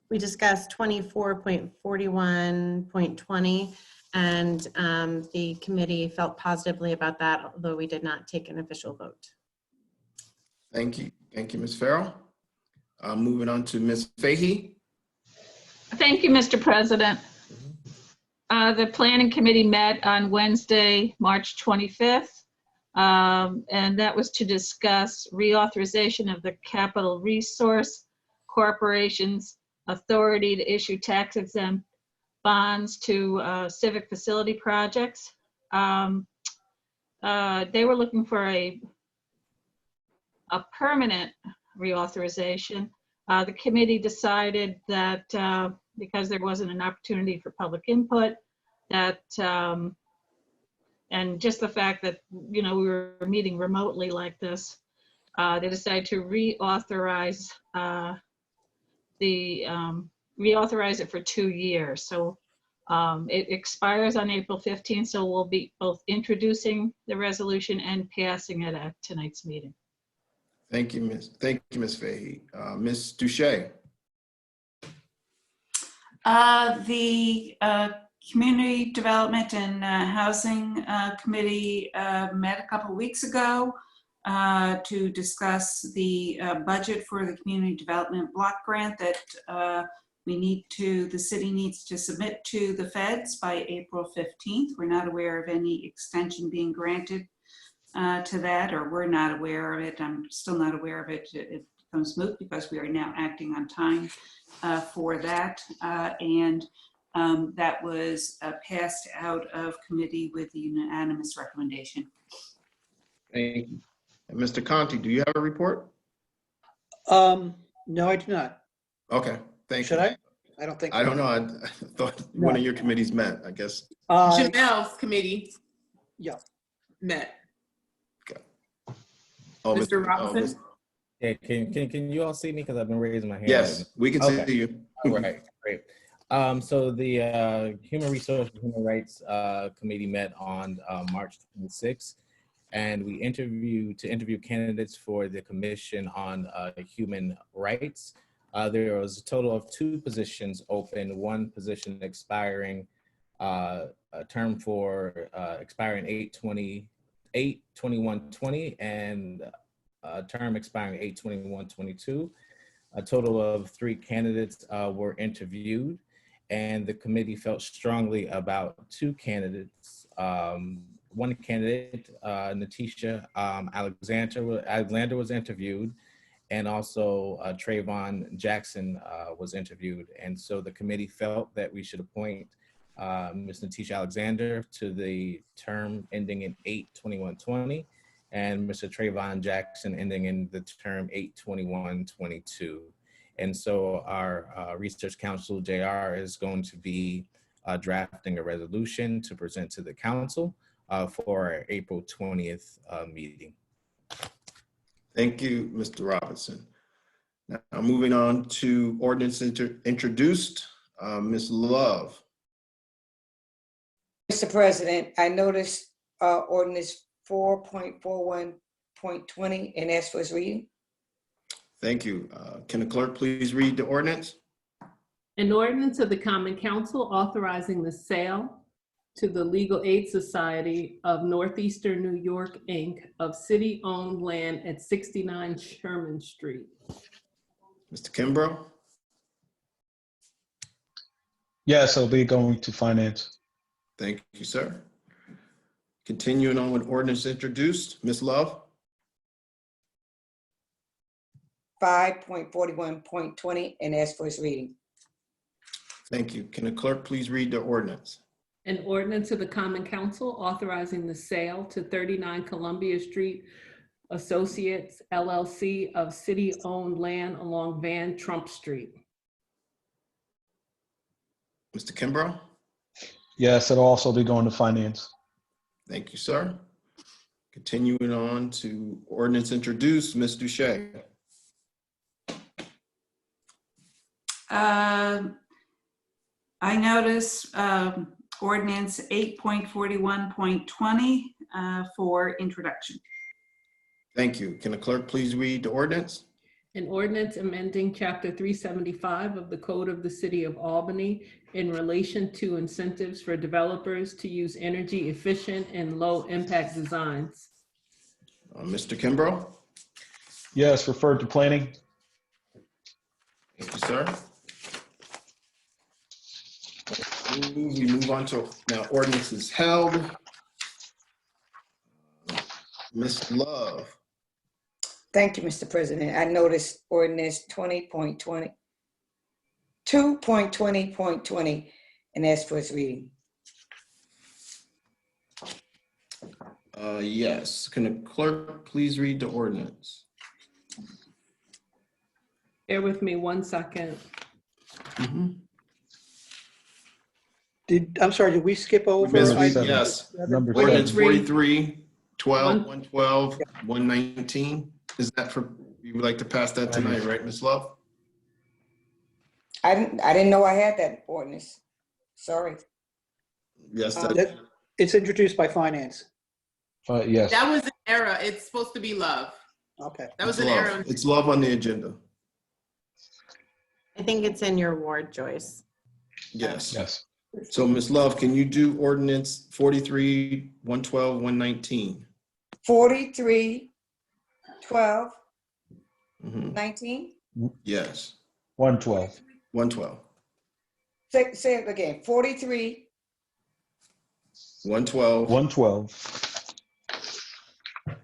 we discussed 24.41.20, and the committee felt positively about that, although we did not take an official vote. Thank you. Thank you, Ms. Farrell. Moving on to Ms. Fahey. Thank you, Mr. President. The Planning Committee met on Wednesday, March 25th. And that was to discuss reauthorization of the Capital Resource Corporation's authority to issue tax-exempt bonds to civic facility projects. They were looking for a permanent reauthorization. The committee decided that because there wasn't an opportunity for public input, that and just the fact that, you know, we were meeting remotely like this, they decided to reauthorize reauthorize it for 2 years. So it expires on April 15th. So we'll be both introducing the resolution and passing it at tonight's meeting. Thank you, Ms. Fahey. Ms. Duche. The Community Development and Housing Committee met a couple weeks ago to discuss the budget for the Community Development Block Grant that the city needs to submit to the feds by April 15th. We're not aware of any extension being granted to that, or we're not aware of it. I'm still not aware of it. It becomes moot because we are now acting on time for that. That was passed out of committee with the unanimous recommendation. Thank you. And Mr. Conti, do you have a report? No, I do not. Okay, thank you. Should I? I don't think. I don't know. I thought one of your committees met, I guess. Janelle's committee. Yeah. Met. Okay. Oh, Mr. Robinson? Yeah, can you all see me? Because I've been raising my hand. Yes, we can see you. All right, great. So the Human Resources and Human Rights Committee met on March 26th, and we interviewed candidates for the Commission on Human Rights. There was a total of 2 positions open, 1 position expiring, a term for expiring 8/21/20, and a term expiring 8/21/22. A total of 3 candidates were interviewed, and the committee felt strongly about 2 candidates. One candidate, Natisha Alexander was interviewed, and also Trayvon Jackson was interviewed. And so the committee felt that we should appoint Ms. Natisha Alexander to the term ending in 8/21/20, and Mr. Trayvon Jackson ending in the term 8/21/22. And so our Research Council, JR, is going to be drafting a resolution to present to the council for our April 20th meeting. Thank you, Mr. Robinson. Now moving on to ordinance introduced, Ms. Love. Mr. President, I noticed ordinance 4.41 5.20 and ask for its reading. Thank you. Can the clerk please read the ordinance? An ordinance of the Common Council authorizing the sale to the Legal Aid Society of Northeastern New York, Inc. of city-owned land at 69 Sherman Street. Mr. Kimbrough? Yes, it'll be going to finance. Thank you, sir. Continuing on with ordinance introduced, Ms. Love? 5.41.20 and ask for its reading. Thank you. Can the clerk please read the ordinance? An ordinance of the Common Council authorizing the sale to 39 Columbia Street Associates LLC of city-owned land along Van Trump Street. Mr. Kimbrough? Yes, it'll also be going to finance. Thank you, sir. Continuing on to ordinance introduced, Ms. Duche. I notice ordinance 8.41.20 for introduction. Thank you. Can the clerk please read the ordinance? An ordinance amending Chapter 375 of the Code of the City of Albany in relation to incentives for developers to use energy efficient and low impact designs. Mr. Kimbrough? Yes, referred to planning. Thank you, sir. We move on to now ordinance is held. Ms. Love? Thank you, Mr. President. I noticed ordinance 2.20.20 and ask for its reading. Yes. Can the clerk please read the ordinance? Bear with me 1 second. I'm sorry, did we skip over? Yes. Number Ordinance 7. 43, 12, 112, 119. Is that for, you would like to pass that tonight, right, Ms. Love? I didn't know I had that ordinance. Sorry. Yes. It's introduced by finance. Yes. That was an error. It's supposed to be Love. Okay. That was It's an Love. error. It's Love on the agenda. I think it's in your ward, Joyce. Yes. Yes. So Ms. Love, can you do ordinance 43, 112, 119? 43, 12, Mhm. 19. Yes. 112. 112. Say it again. 43. 112. 112.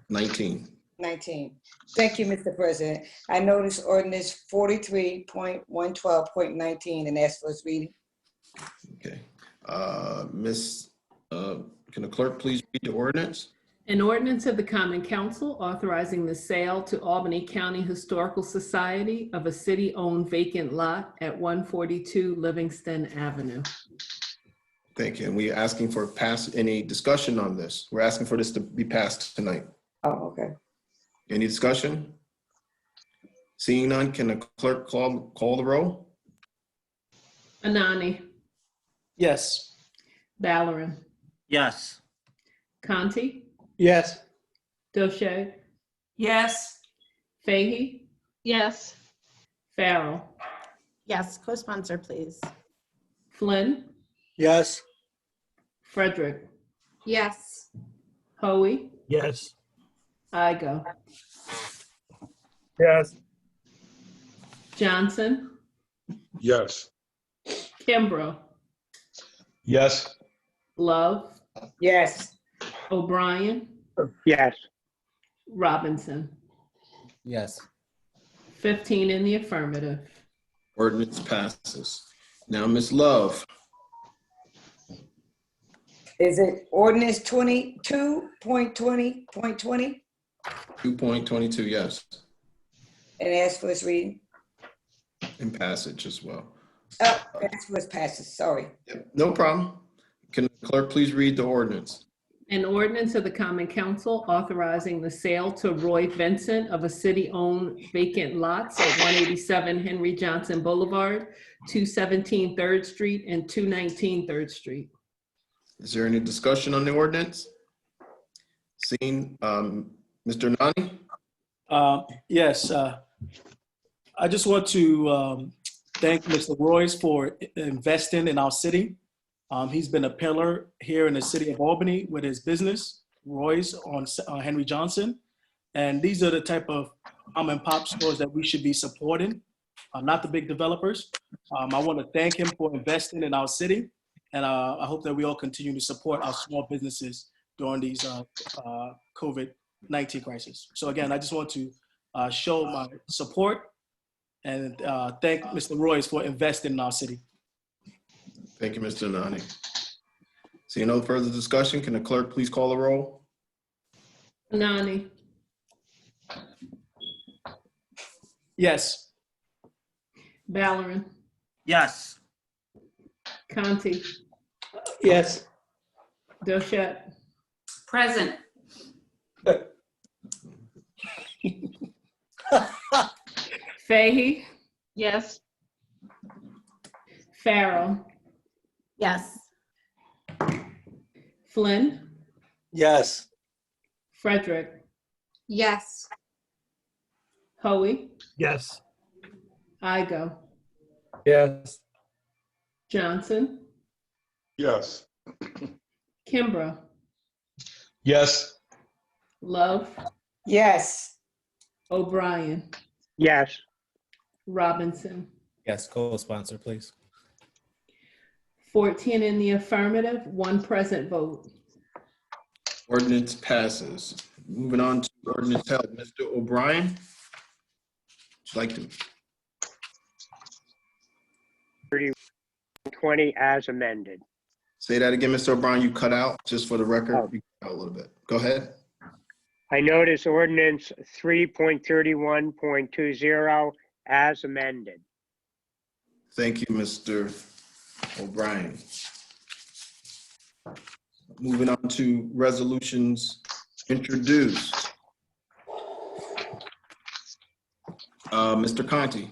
19. 19. Thank you, Mr. President. I noticed ordinance 43.112.19 and ask for its reading. Okay. Can the clerk please read the ordinance? An ordinance of the Common Council authorizing the sale to Albany County Historical Society of a city-owned vacant lot at 142 Livingston Avenue. Thank you. And we're asking for any discussion on this. We're asking for this to be passed tonight. Oh, okay. Any discussion? Seeing none, can the clerk call the roll? Anane, Yes. Ballerin, Yes. Conti, Yes. Doche, Yes. Fahey, Yes. Farrell, Yes, co-sponsor, please. Flynn, Yes. Frederick, Yes. Hoey, Yes. Igo, Yes. Johnson, Yes. Kimbrough, Yes. Love, Yes. Obrien, Yes. Robinson. Yes. 15 in the affirmative. Ordinance passes. Now, Ms. Love. Is it ordinance 22.20.20 2.22, yes, and ask for its reading? and passage as well. Ask for its passage. Sorry. Yep, no problem. Can the clerk please read the ordinance? An ordinance of the Common Council authorizing the sale to Roy Vincent of a city-owned vacant lots at 187 Henry Johnson Boulevard, 217 3rd Street, and 219 3rd Street. Is there any discussion on the ordinance? Seeing, Mr. Nani? Yes, I just want to thank Mr. Royce for investing in our city. He's been a pillar here in the city of Albany with his business, Royce on Henry Johnson. And these are the type of mom and pop stores that we should be supporting, not the big developers. I want to thank him for investing in our city. And I hope that we all continue to support our small businesses during these COVID-19 crisis. So again, I just want to show my support and thank Mr. Royce for investing in our city. Thank you, Mr. Nani. Seeing no further discussion, can the clerk please call the roll? Anane, Yes. Valorant, Yes. Conti, Yes. Dochette, Present. Fahey, Yes. Farrell, Yes. Flynn, Yes. Frederick, Yes. Hoey, Yes. Igo, Yes. Johnson, Yes. Kimbrough, Yes. Love, Yes. Obrien, Yes. Robinson. Yes, co-sponsor, please. 14 in the affirmative, 1 present vote. Ordinance passes. Moving on to ordinance held. Mr. Obrien, would you like to? 3020 as amended. Say that again, Mr. O'Brien, you cut out, just for the record. Oh. You cut out a little bit. Go ahead. I notice ordinance 3.31.20 as amended. Thank you, Mr. O'Brien. Moving on to resolutions introduced. Mr. Conti.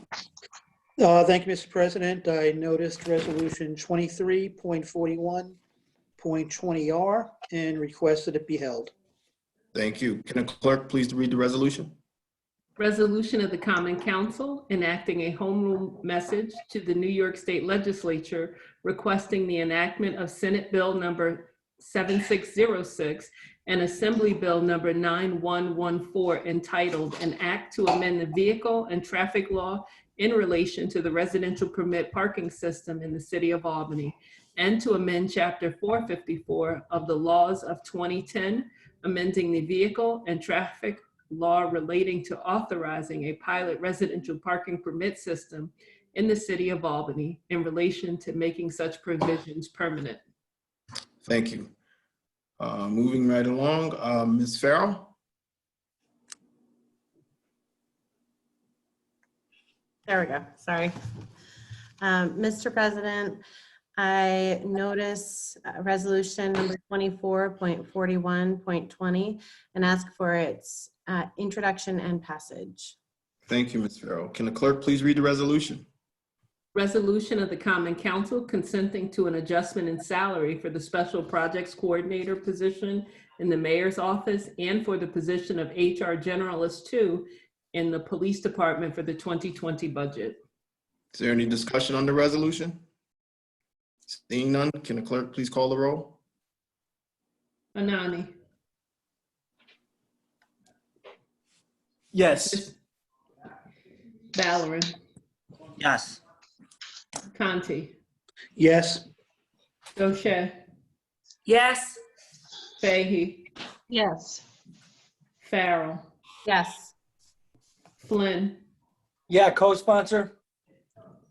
Thank you, Mr. President. I noticed resolution 23.41.20R and requested it be held. Thank you. Can the clerk please read the resolution? Resolution of the Common Council enacting a home rule message to the New York State Legislature requesting the enactment of Senate Bill number 7606 and Assembly Bill number 9114 entitled An Act to Amend the Vehicle and Traffic Law in relation to the residential permit parking system in the city of Albany, and to amend Chapter 454 of the laws of 2010, amending the vehicle and traffic law relating to authorizing a pilot residential parking permit system in the city of Albany in relation to making such provisions permanent. Thank you. Moving right along, Ms. Farrell. There we go. Sorry. Mr. President, I notice resolution number 24.41.20 and ask for its introduction and passage. Thank you, Ms. Farrell. Can the clerk please read the resolution? Resolution of the Common Council consenting to an adjustment in salary for the Special Projects Coordinator position in the Mayor's Office and for the position of HR Generalist 2 in the Police Department for the 2020 budget. Is there any discussion on the resolution? Seeing none, can the clerk please call the roll? Anane, Yes. Valorant, Yes. Conti, Yes. Dochette, Yes. Fahey, Yes. Farrell, Yes. Flynn, Yeah, co-sponsor.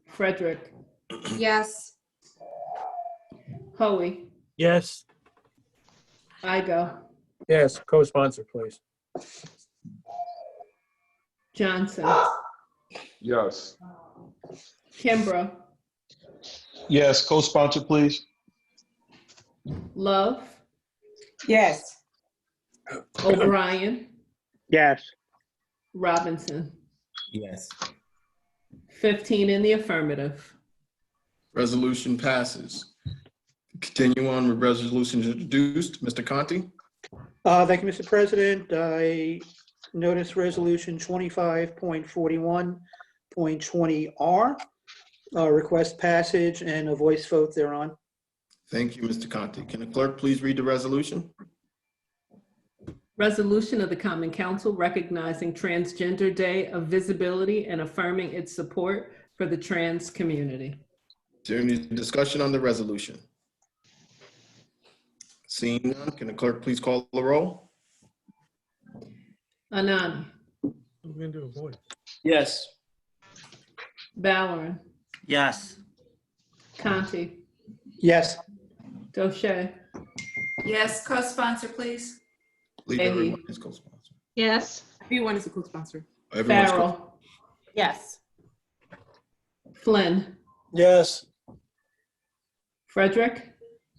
Frederick, Yes. Hoey, Yes. Igo, Yes, co-sponsor, please. Johnson, Yes. Kimbrough, Yes. Co-sponsor, please. Love, Yes. Obrien, Yes. Robinson. Yes. 15 in the affirmative. Resolution passes. Continue on with resolutions introduced. Mr. Conti. Thank you, Mr. President. I notice resolution 25.41.20R, request passage and a voice vote thereon. Thank you, Mr. Conti. Can the clerk please read the resolution? Resolution of the Common Council recognizing Transgender Day of Visibility and affirming its support for the trans community. Is there any discussion on the resolution? Seeing none, can the clerk please call the roll? Anane, I'm gonna do a voice. Yes. Valorem, Yes. Conti, Yes. Doche, Yes, co-sponsor, please. Leave Amy. everyone as co-sponsor. Yes. Everyone is a co-sponsor. Everyone's co- Farrell, Yes. Flynn, Yes. Frederick,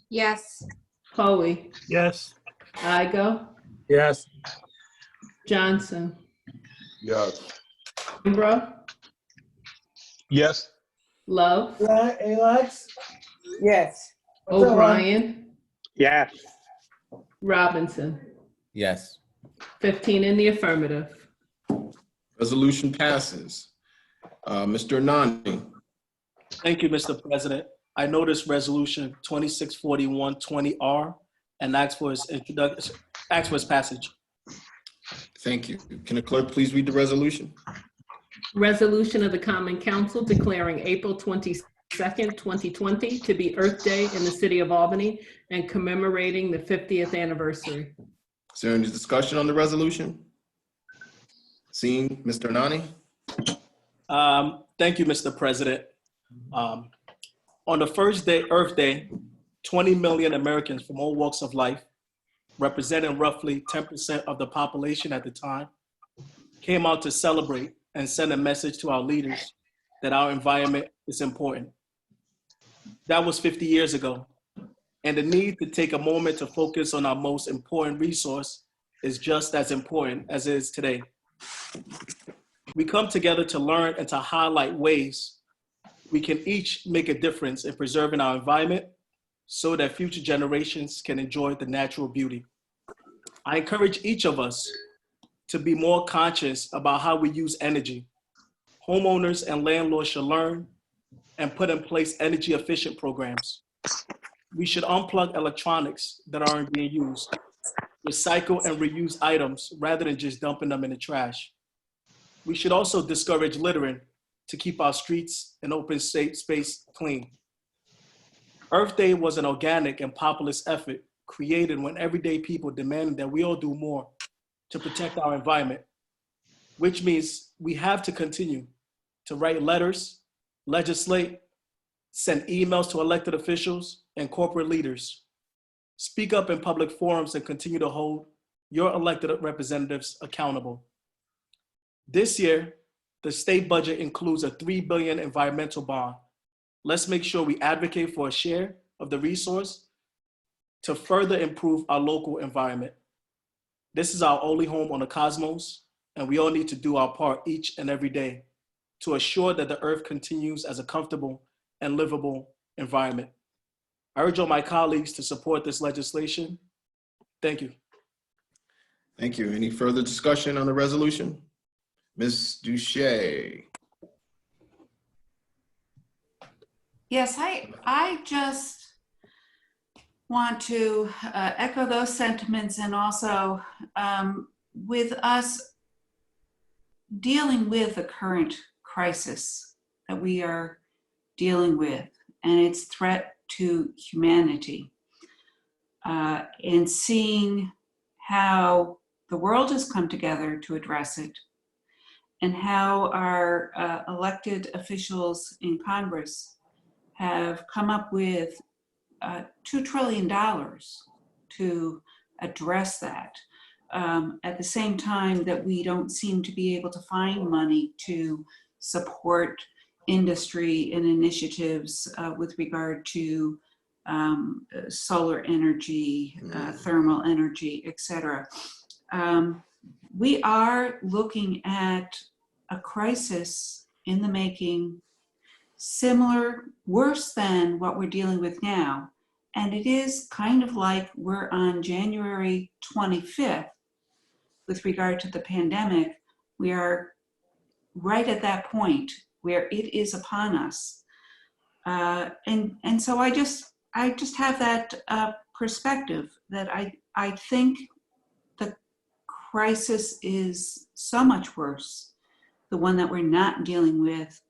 Yes. Hoey, Yes. Igo, Yes. Johnson, Yes. Kimbrough, Yes. Love, Yes. Obrien, Yes. Robinson. Yes. 15 in the affirmative. Resolution passes. Mr. Anane. Thank you, Mr. President. I notice resolution 264120R and ask for its introduction, ask for its passage. Thank you. Can the clerk please read the resolution? Resolution of the Common Council declaring April 22nd, 2020 to be Earth Day in the city of Albany and commemorating the 50th anniversary. Is there any discussion on the resolution? Seeing Mr. Anane? Thank you, Mr. President. On the first day, Earth Day, 20 million Americans from all walks of life, representing roughly 10% of the population at the time, came out to celebrate and send a message to our leaders that our environment is important. That was 50 years ago, and the need to take a moment to focus on our most important resource is just as important as it is today. We come together to learn and to highlight ways we can each make a difference in preserving our environment so that future generations can enjoy the natural beauty. I encourage each of us to be more conscious about how we use energy. Homeowners and landlords should learn and put in place energy efficient programs. We should unplug electronics that aren't being used, recycle and reuse items rather than just dumping them in the trash. We should also discourage littering to keep our streets and open space clean. Earth Day was an organic and populist effort created when everyday people demanded that we all do more to protect our environment, which means we have to continue to write letters, legislate, send emails to elected officials and corporate leaders, speak up in public forums and continue to hold your elected representatives accountable. This year, the state budget includes a $3 billion environmental bond. Let's make sure we advocate for a share of the resource to further improve our local environment. This is our only home on the cosmos, and we all need to do our part each and every day to assure that the earth continues as a comfortable and livable environment. I urge all my colleagues to support this legislation. Thank you. Thank you. Any further discussion on the resolution? Ms. Duche. Yes, I just want to echo those sentiments, and also with us dealing with the current crisis that we are dealing with and its threat to humanity, and seeing how the world has come together to address it, and how our elected officials in Congress have come up with $2 trillion to address that. At the same time that we don't seem to be able to find money to support industry and initiatives with regard to solar energy, thermal energy, et cetera. We are looking at a crisis in the making, similar, worse than what we're dealing with now. And it is kind of like we're on January 25th with regard to the pandemic. We are right at that point where it is upon us. And so I just have that perspective that I think the crisis is so much worse, the one that we're not dealing with,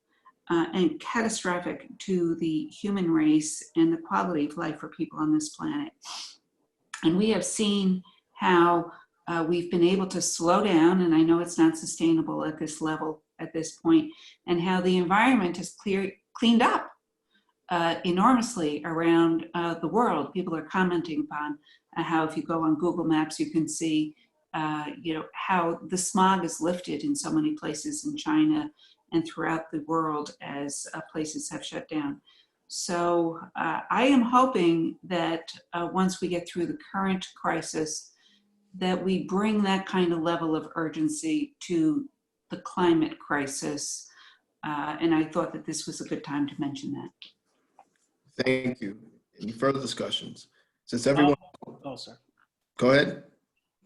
and catastrophic to the human race and the quality of life for people on this planet. And we have seen how we've been able to slow down, and I know it's not sustainable at this level at this point, and how the environment has cleaned up enormously around the world. People are commenting upon how if you go on Google Maps, you can see how the smog is lifted in so many places in China and throughout the world as places have shut down. So I am hoping that once we get through the current crisis, that we bring that kind of level of urgency to the climate crisis. And I thought that this was a good time to mention that. Thank you. Any further discussions? Since everyone, Oh, sir. go ahead.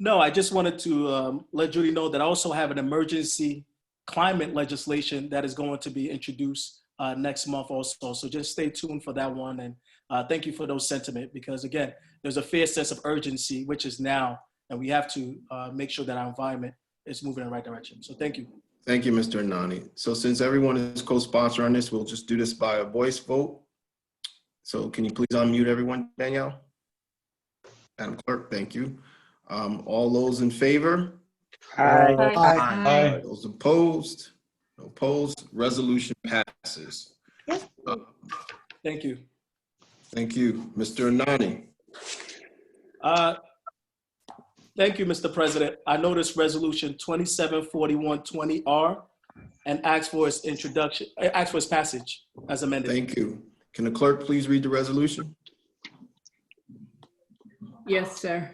No, I just wanted to let Judy know that I also have an emergency climate legislation that is going to be introduced next month also. So just stay tuned for that one. And thank you for those sentiment, because again, there's a fair sense of urgency, which is now, and we have to make sure that our environment is moving in the right direction. So thank you. Thank you, Mr. Anane. So since everyone is co-sponsor on this, we'll just do this by a voice vote. So can you please unmute everyone, Danielle? Madam Clerk, thank you. All those in favor? Aye. Aye. Those opposed? No opposed. Resolution passes. Thank you. Thank you. Mr. Anane. Thank you, Mr. President. I noticed resolution 274120R and ask for its introduction, ask for its passage as amended. Thank you. Can the clerk please read the resolution? Yes, sir.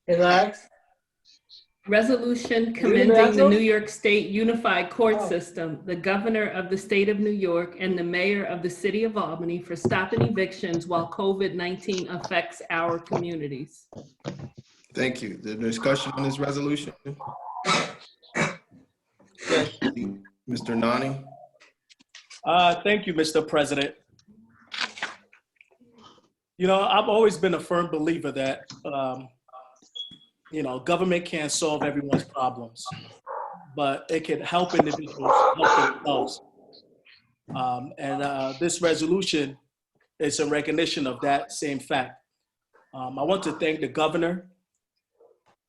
Relax. Resolution Read it, commending the Rachel. New York State Unified Court System, the governor of the state of New York, and the mayor of the city of Albany for stopping evictions while COVID-19 affects our communities. Thank you. The discussion on this resolution? Mr. Nani? Thank you, Mr. President. You know, I've always been a firm believer that, government can't solve everyone's problems, but it can help individuals help themselves. This resolution is a recognition of that same fact. I want to thank the governor.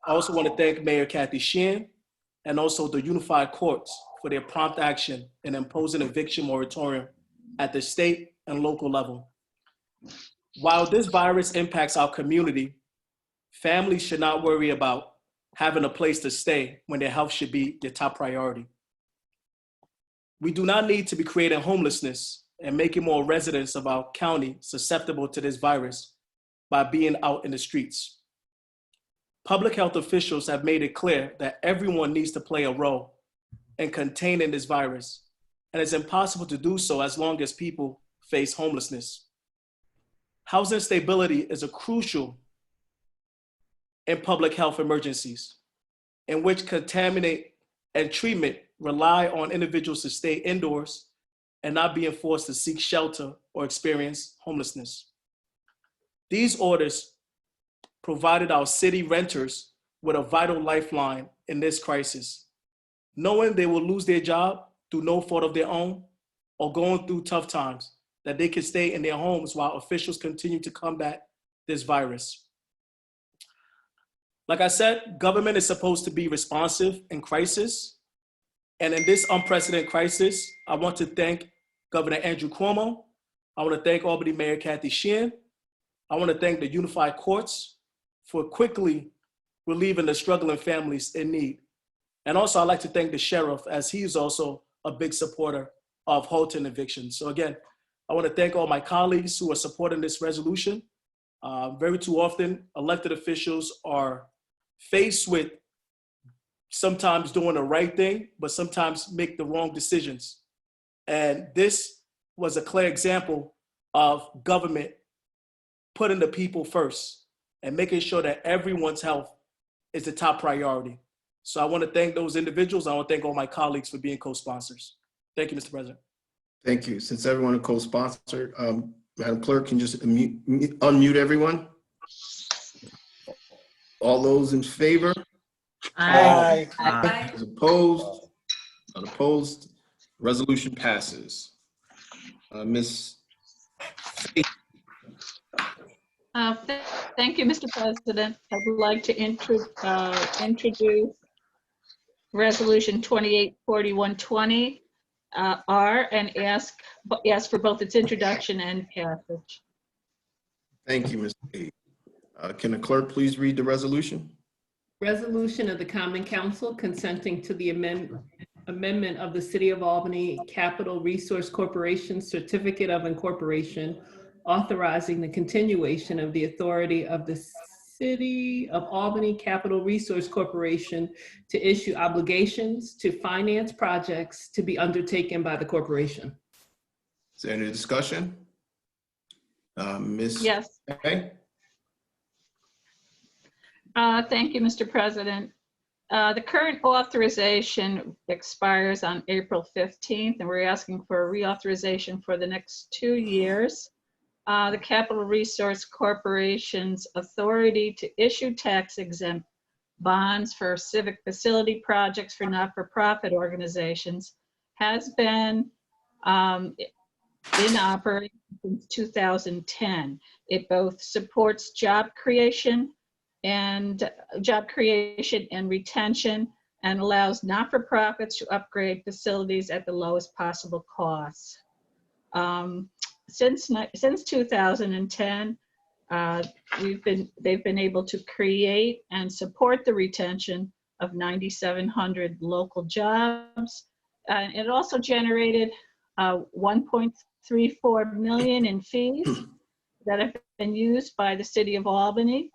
I also want to thank Mayor Kathy Sheehan and also the unified courts for their prompt action in imposing eviction moratorium at the state and local level. While this virus impacts our community, families should not worry about having a place to stay when their health should be their top priority. We do not need to be creating homelessness and making more residents of our county susceptible to this virus by being out in the streets. Public health officials have made it clear that everyone needs to play a role in containing this virus, and it's impossible to do so as long as people face homelessness. Housing stability is a crucial in public health emergencies, in which contaminate and treatment rely on individuals to stay indoors and not being forced to seek shelter or experience homelessness. These orders provided our city renters with a vital lifeline in this crisis, knowing they will lose their job through no fault of their own or going through tough times, that they can stay in their homes while officials continue to combat this virus. Like I said, government is supposed to be responsive in crisis. And in this unprecedented crisis, I want to thank Governor Andrew Cuomo. I want to thank Albany Mayor Kathy Sheehan. I want to thank the unified courts for quickly relieving the struggling families in need. And also I'd like to thank the sheriff, as he is also a big supporter of halting evictions. So again, I want to thank all my colleagues who are supporting this resolution. Very too often, elected officials are faced with sometimes doing the right thing, but sometimes make the wrong decisions. And this was a clear example of government putting the people first and making sure that everyone's health is the top priority. So I want to thank those individuals. I want to thank all my colleagues for being co-sponsors. Thank you, Mr. President. Thank you. Since everyone is co-sponsored, Madam Clerk, can just unmute everyone? All those in favor? Aye. Aye. Those opposed? Not opposed. Resolution passes. Ms. Thank you, Mr. President. I would like to introduce Resolution 284120 R and ask for both its introduction and passage. Thank you, Ms. Page. Can the clerk please read the resolution? Resolution of the Common Council consenting to the amendment of the City of Albany Capital Resource Corporation Certificate of Incorporation, authorizing the continuation of the authority of the City of Albany Capital Resource Corporation to issue obligations to finance projects to be undertaken by the corporation. Is there any discussion? Ms. Yes. Hay? Thank you, Mr. President. The current authorization expires on April 15th, and we're asking for a reauthorization for the next 2 years. The Capital Resource Corporation's authority to issue tax-exempt bonds for civic facility projects for not-for-profit organizations has been in operation since 2010. It both supports job creation and retention, and allows not-for-profits to upgrade facilities at the lowest possible cost. Since 2010, they've been able to create and support the retention of 9,700 local jobs. It also generated 1.34 million in fees that have been used by the City of Albany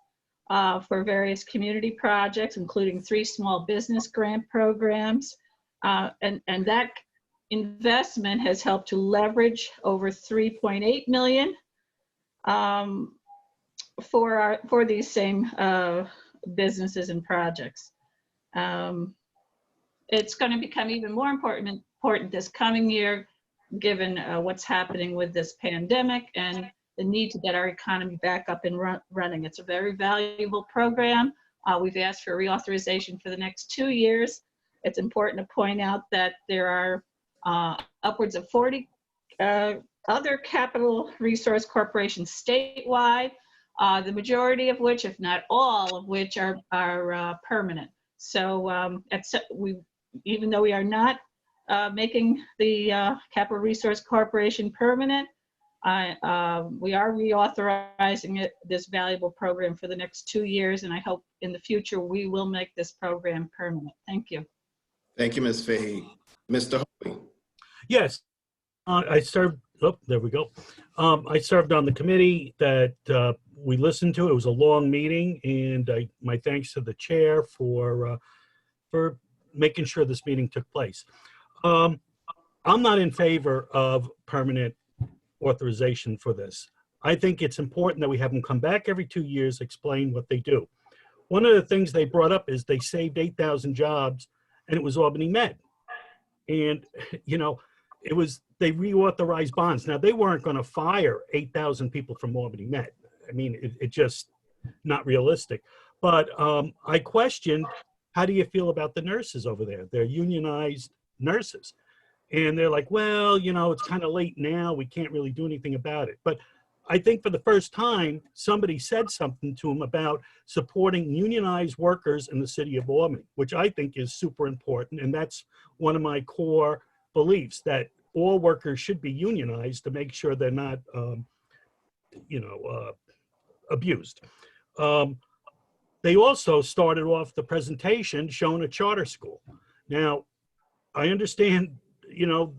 for various community projects, including 3 small business grant programs. And that investment has helped to leverage over 3.8 million for these same businesses and projects. It's going to become even more important this coming year, given what's happening with this pandemic and the need to get our economy back up and running. It's a very valuable program. We've asked for reauthorization for the next 2 years. It's important to point out that there are upwards of 40 other capital resource corporations statewide, the majority of which, if not all of which, are permanent. So even though we are not making the Capital Resource Corporation permanent, we are reauthorizing this valuable program for the next 2 years, and I hope in the future we will make this program permanent. Thank you. Thank you, Ms. Fahey. Mr. Holy. Yes, I served, oh, there we go. I served on the committee that we listened to. It was a long meeting, and my thanks to the chair for making sure this meeting took place. I'm not in favor of permanent authorization for this. I think it's important that we have them come back every 2 years, explain what they do. One of the things they brought up is they saved 8,000 jobs, and it was Albany Med. And, you know, they reauthorized bonds. Now, they weren't going to fire 8,000 people from Albany Med. I mean, it just not realistic. But I questioned, how do you feel about the nurses over there? They're unionized nurses. And they're like, well, you know, it's kind of late now. We can't really do anything about it. But I think for the first time, somebody said something to them about supporting unionized workers in the city of Albany, which I think is super important. And that's one of my core beliefs, that all workers should be unionized to make sure they're not, abused. They also started off the presentation showing a charter school. Now, I understand, you know,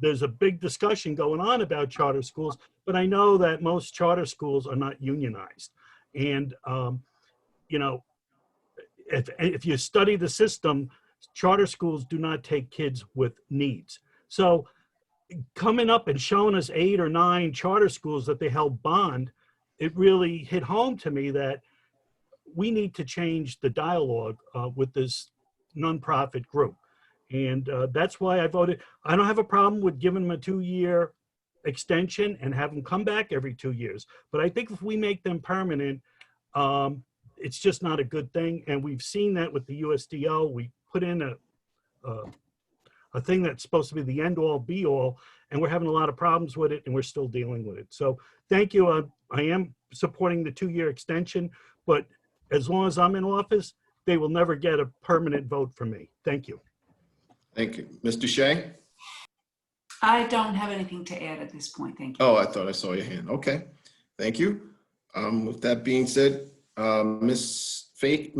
there's a big discussion going on about charter schools, but I know that most charter schools are not unionized. And, you know, if you study the system, charter schools do not take kids with needs. So coming up and showing us 8 or 9 charter schools that they held bond, it really hit home to me that we need to change the dialogue with this nonprofit group. And that's why I voted. I don't have a problem with giving them a 2-year extension and have them come back every 2 years. But I think if we make them permanent, it's just not a good thing. And we've seen that with the USDO. We put in a thing that's supposed to be the end all be all, and we're having a lot of problems with it, and we're still dealing with it. So thank you. I am supporting the 2-year extension, but as long as I'm in office, they will never get a permanent vote from me. Thank you. Thank you. Mr. Shea? I don't have anything to add at this point. Thank you. Oh, I thought I saw your hand. Okay, thank you. With that being said, Ms. Fahey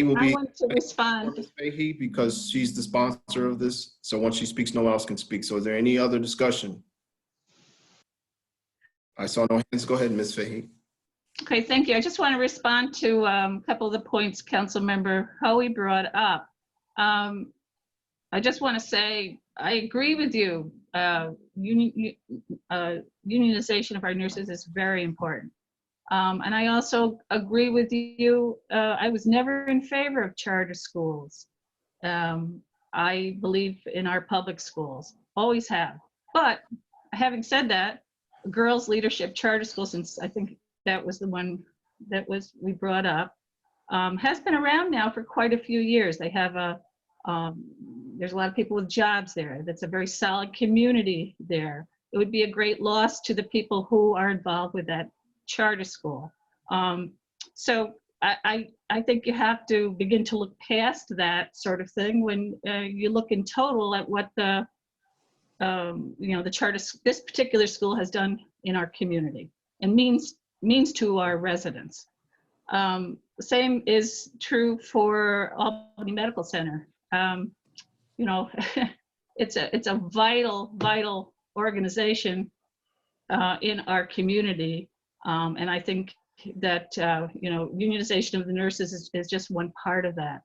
will be. I want to respond. Ms. Fahey, because she's the sponsor of this. So once she speaks, no one else can speak. So is there any other discussion? I saw no hands. Go ahead, Ms. Fahey. Okay, thank you. I just want to respond to a couple of the points Councilmember Hoey brought up. I just want to say, I agree with you. Unionization of our nurses is very important. And I also agree with you. I was never in favor of charter schools. I believe in our public schools, always have. But having said that, girls leadership charter school, since I think that was the one that we brought up, has been around now for quite a few years. They have there's a lot of people with jobs there. That's a very solid community there. It would be a great loss to the people who are involved with that charter school. So I think you have to begin to look past that sort of thing when you look in total at what the this particular school has done in our community and means to our residents. The same is true for Albany Medical Center. It's a vital organization in our community. And I think that, unionization of the nurses is just one part of that.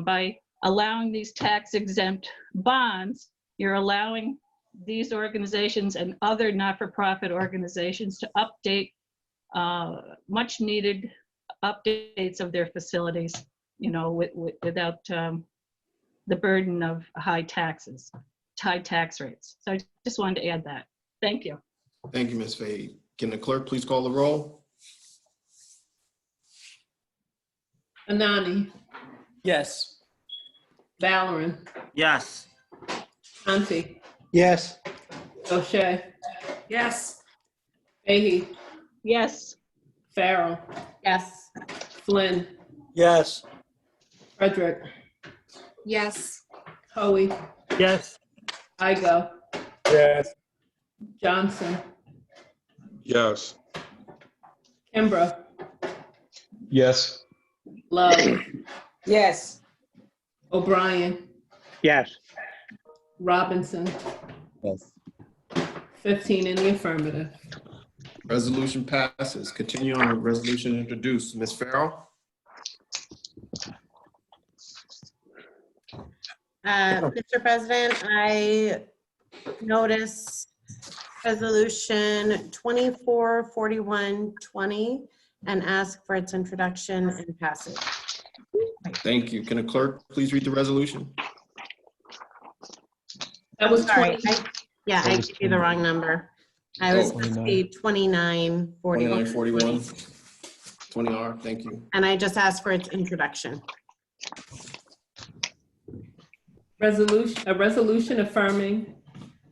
By allowing these tax exempt bonds, you're allowing these organizations and other not-for-profit organizations to update much needed updates of their facilities, without the burden of high tax rates. So I just wanted to add that. Thank you. Thank you, Ms. Fahey. Can the clerk please call the roll? Anane, Yes. Valorant, Yes. Conti, Yes. O'Shea, Yes. Fahey, Yes. Farrell, Yes. Flynn, Yes. Frederick, Yes. Hoey, Yes. Igo, Yes. Johnson, Yes. Kimbrough, Yes. Love, Yes. Obrien, Yes. Robinson, Yes. 15 in the affirmative. Resolution passes. Continue on with resolution introduced. Ms. Farrell? Mr. President, I notice resolution 244120 and ask for its introduction and passage. Thank you. Can the clerk please read the resolution? That was Sorry, 20. I gave you the wrong number. I was Oh. supposed to be 2941. 2941. 20R, thank you. And I just asked for its introduction. A resolution affirming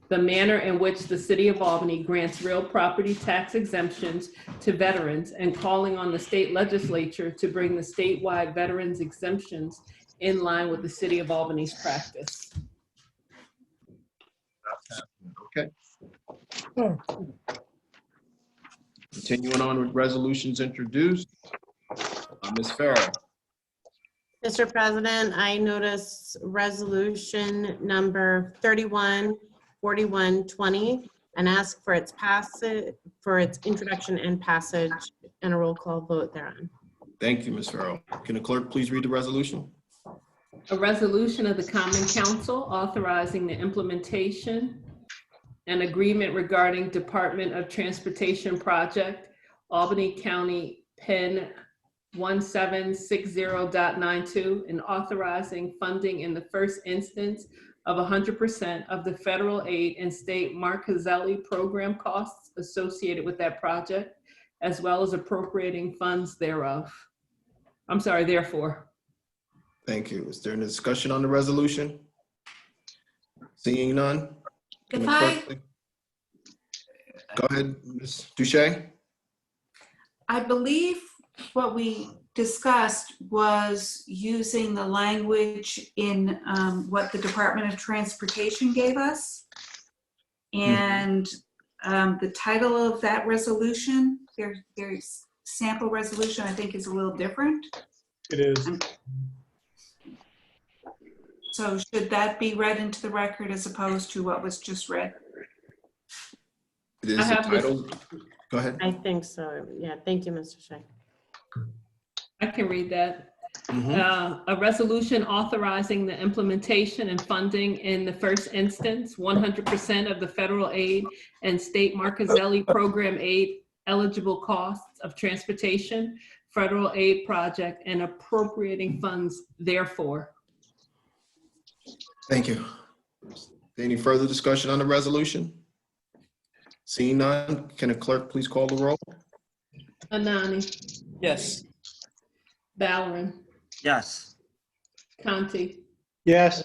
the manner in which the city of Albany grants real property tax exemptions to veterans and calling on the state legislature to bring the statewide veterans exemptions in line with the city of Albany's practice. Okay. Continuing on with resolutions introduced. Ms. Farrell. Mr. President, I notice resolution number 314120 and ask for its introduction and passage and a roll call vote thereon. Thank you, Ms. Farrell. Can the clerk please read the resolution? A resolution of the Common Council authorizing the implementation and agreement regarding Department of Transportation project, Albany County Pen 1760.92, and authorizing funding in the first instance of 100% of the federal aid and state Marcazelli program costs associated with that project, as well as appropriating funds thereof. Therefore. Thank you. Is there any discussion on the resolution? Seeing none? Can the clerk please- Go ahead, Ms. Duche. I believe what we discussed was using the language in what the Department of Transportation gave us. And the title of that resolution, their sample resolution, I think is a little different. It is. So should that be read into the record as opposed to what was just read? It is the title. Go ahead. I think so. Yeah, thank you, Mr. Shea. I can read that. A resolution authorizing the implementation and funding in the first instance, 100% of the federal aid and state Marcazelli program aid eligible costs of transportation, federal aid project, and appropriating funds therefore. Thank you. Any further discussion on the resolution? Seeing none, can the clerk please call the roll? Anane. Yes. Valorem. Yes. Conti. Yes.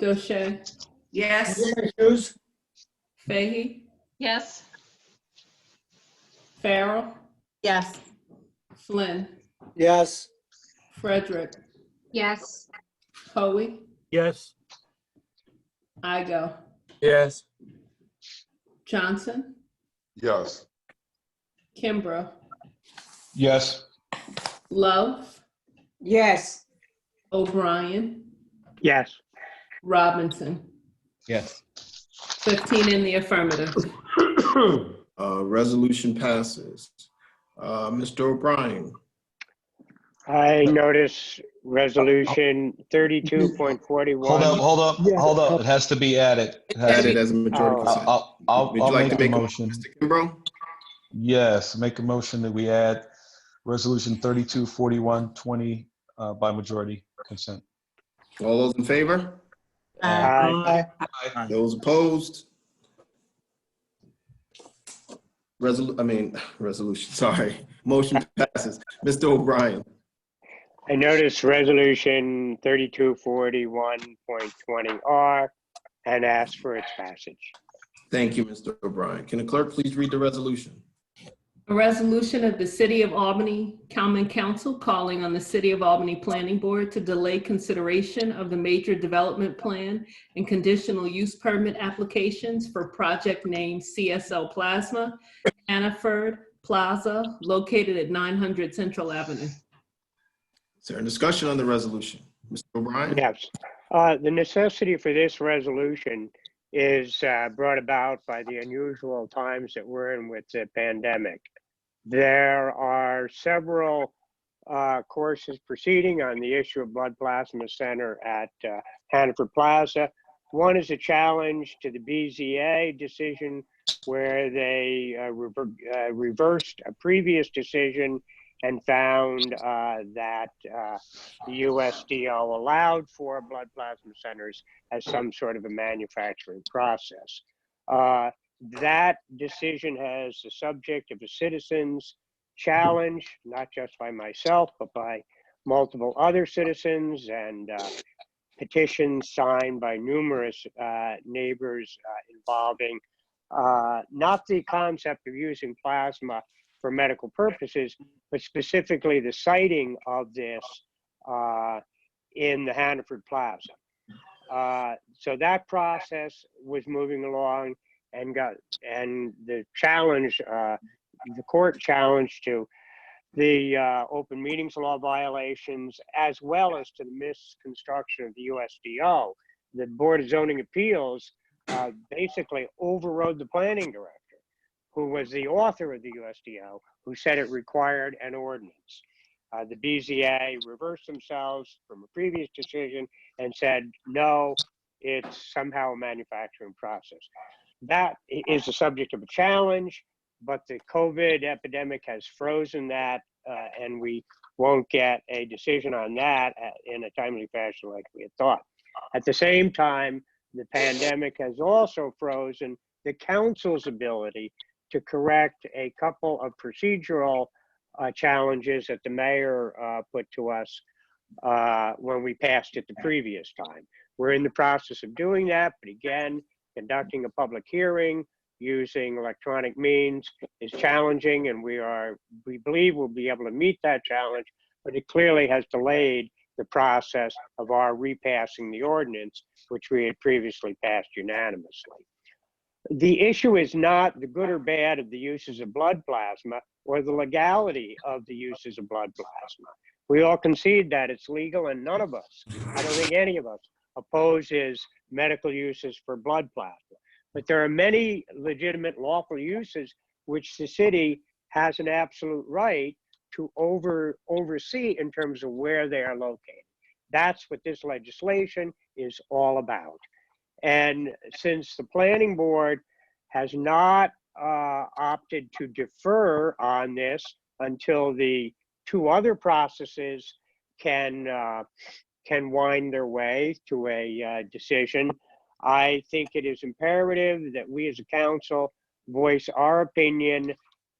Doche. Yes. Fahey. Yes. Farrell. Yes. Flynn. Yes. Frederick. Yes. Hoey. Yes. Igo. Yes. Johnson. Yes. Kimbrough. Yes. Love. Yes. Obrien. Yes. Robinson. Yes. 15 in the affirmative. Resolution passes. Mr. O'Brien. I notice resolution 32.41. Hold up. It has to be added. It has Added to- as a majority consent. I'll Would you like to make make a a motion. Mr. Kimbrough? Yes, make a motion that we add resolution 324120 by majority consent. All those in favor? Aye. Those opposed? Resolution, sorry. Motion passes. Mr. O'Brien. I notice resolution 3241.20R and ask for its passage. Thank you, Mr. O'Brien. Can the clerk please read the resolution? A resolution of the City of Albany Common Council calling on the City of Albany Planning Board to delay consideration of the major development plan and conditional use permit applications for project name CSL Plasma, Hannaford Plaza, located at 900 Central Avenue. Is there a discussion on the resolution? Mr. O'Brien? Yes. The necessity for this resolution is brought about by the unusual times that we're in with the pandemic. There are several courses proceeding on the issue of blood plasma center at Hannaford Plaza. One is a challenge to the BZA decision where they reversed a previous decision and found that the USDO allowed for blood plasma centers as some sort of a manufacturing process. That decision has the subject of a citizen's challenge, not just by myself, but by multiple other citizens, and petitions signed by numerous neighbors involving not the concept of using plasma for medical purposes, but specifically the siting of this in the Hannaford Plaza. So that process was moving along and the challenge, the court challenged to the open meetings law violations, as well as to the misconstruction of the USDO. The Board of Zoning Appeals basically overrode the planning director, who was the author of the USDO, who said it required an ordinance. The BZA reversed themselves from a previous decision and said, no, it's somehow a manufacturing process. That is the subject of a challenge, but the COVID epidemic has frozen that, and we won't get a decision on that in a timely fashion like we had thought. At the same time, the pandemic has also frozen the council's ability to correct a couple of procedural challenges that the mayor put to us when we passed it the previous time. We're in the process of doing that, but again, conducting a public hearing using electronic means is challenging, and we believe we'll be able to meet that challenge, but it clearly has delayed the process of our repassing the ordinance, which we had previously passed unanimously. The issue is not the good or bad of the uses of blood plasma or the legality of the uses of blood plasma. We all concede that it's legal, and none of us, I don't think any of us, opposes medical uses for blood plasma. But there are many legitimate lawful uses which the city has an absolute right to oversee in terms of where they are located. That's what this legislation is all about. And since the planning board has not opted to defer on this until the two other processes can wind their way to a decision, I think it is imperative that we as a council voice our opinion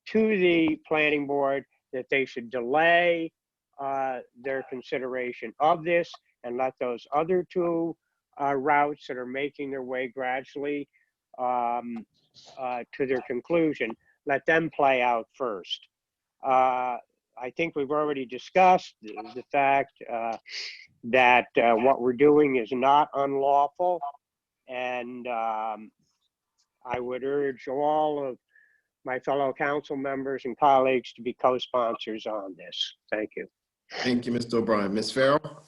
to the planning board that they should delay their consideration of this and let those other two routes that are making their way gradually to their conclusion, let them play out first. I think we've already discussed the fact that what we're doing is not unlawful, and I would urge all of my fellow council members and colleagues to be co-sponsors on this. Thank you. Thank you, Mr. Obrien. Ms. Farrell?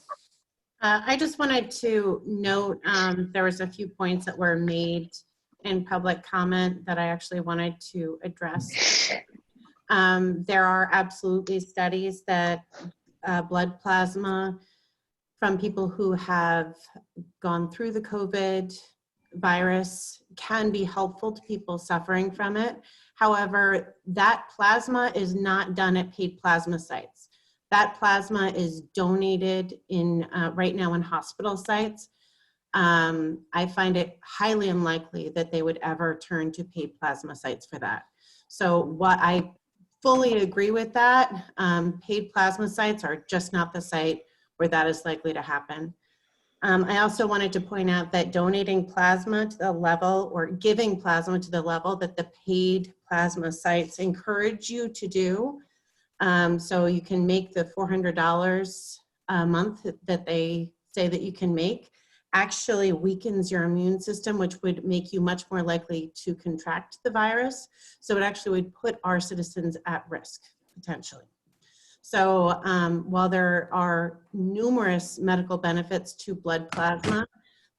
I just wanted to note there was a few points that were made in public comment that I actually wanted to address. There are absolutely studies that blood plasma from people who have gone through the COVID virus can be helpful to people suffering from it. However, that plasma is not done at paid plasma sites. That plasma is donated in right now in hospital sites. I find it highly unlikely that they would ever turn to paid plasma sites for that. So what I fully agree with that, paid plasma sites are just not the site where that is likely to happen. I also wanted to point out that donating plasma to the level or giving plasma to the level that the paid plasma sites encourage you to do. So you can make the $400 a month that they say that you can make, actually weakens your immune system, which would make you much more likely to contract the virus. So it actually would put our citizens at risk, potentially. So while there are numerous medical benefits to blood plasma,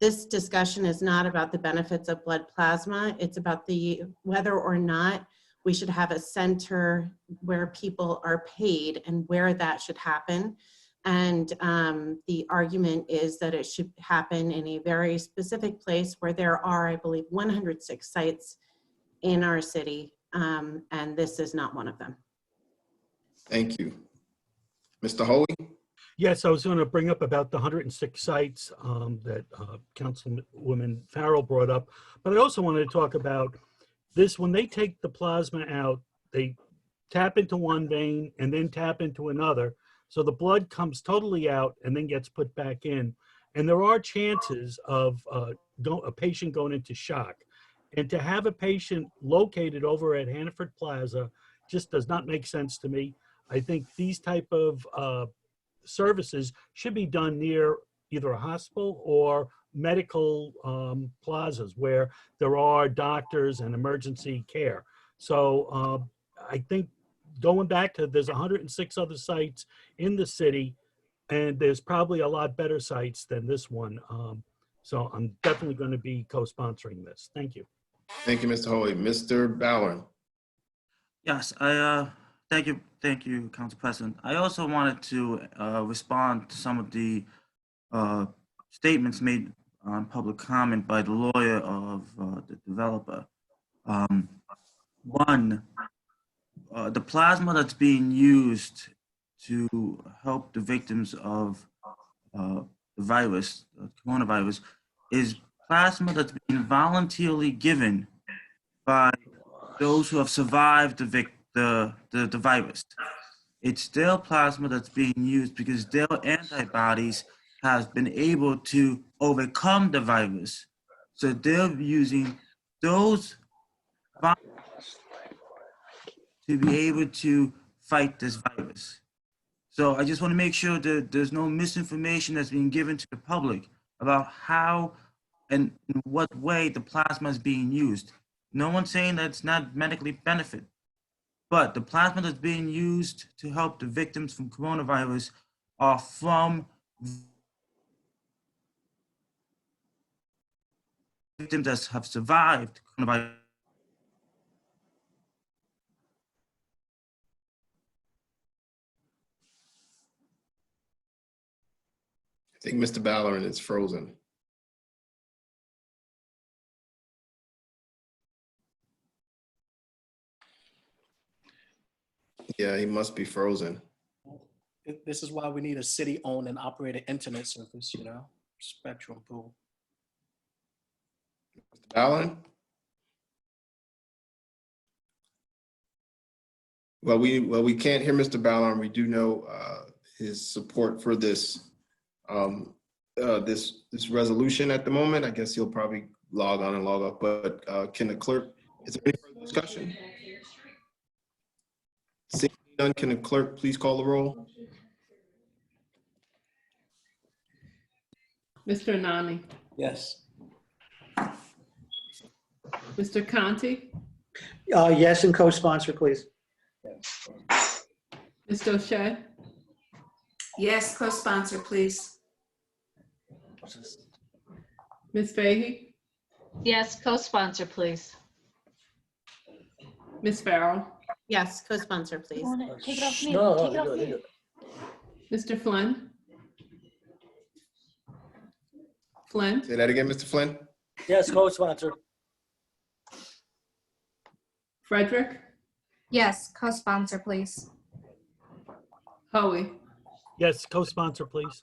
this discussion is not about the benefits of blood plasma. It's about whether or not we should have a center where people are paid and where that should happen. And the argument is that it should happen in a very specific place where there are, I believe, 106 sites in our city, and this is not one of them. Thank you. Mr. Hoey? Yes, I was going to bring up about the 106 sites that Councilwoman Farrell brought up, but I also wanted to talk about this. When they take the plasma out, they tap into one vein and then tap into another. So the blood comes totally out and then gets put back in. And there are chances of a patient going into shock. And to have a patient located over at Hannaford Plaza just does not make sense to me. I think these type of services should be done near either a hospital or medical plazas where there are doctors and emergency care. So I think going back to, there's 106 other sites in the city, and there's probably a lot better sites than this one. So I'm definitely going to be co-sponsoring this. Thank you. Thank you, Mr. Hoey. Mr. Ballard? Yes, I Thank you, Council President. I also wanted to respond to some of the statements made on public comment by the lawyer of the developer. One, the plasma that's being used to help the victims of the virus, coronavirus, is plasma that's being voluntarily given by those who have survived the virus. It's still plasma that's being used because their antibodies have been able to overcome the virus. So they're using those to be able to fight this virus. So I just want to make sure that there's no misinformation that's being given to the public about how and in what way the plasma is being used. No one's saying that it's not medically benefit, but the plasma that's being used to help the victims from coronavirus are from victims that have survived coronavirus. I think Mr. Ballerin is frozen. Yeah, he must be frozen. This is why we need a city-owned and operated internet service, you know, spectrum pool. Mr. Ballerin? Well, we can't hear Mr. Ballerin. We do know his support for this this resolution at the moment. I guess he'll probably log on and log off, but can the clerk, is there any further discussion? Seeing none, can the clerk please call the roll? Mr. Anane, Yes. Mr. Conti, Yes, and co-sponsor, please. Mr. O'Shea, Yes, co-sponsor, please. Ms. Fahey, Yes, co-sponsor, please. Ms. Farrell, Yes, co-sponsor, please. Take it off me. Take it off me. Mr. Flynn. Flynn, Say that again, Mr. Flynn? Yes, co-sponsor. Frederick, Yes, co-sponsor, please. Hoey, Yes, co-sponsor, please.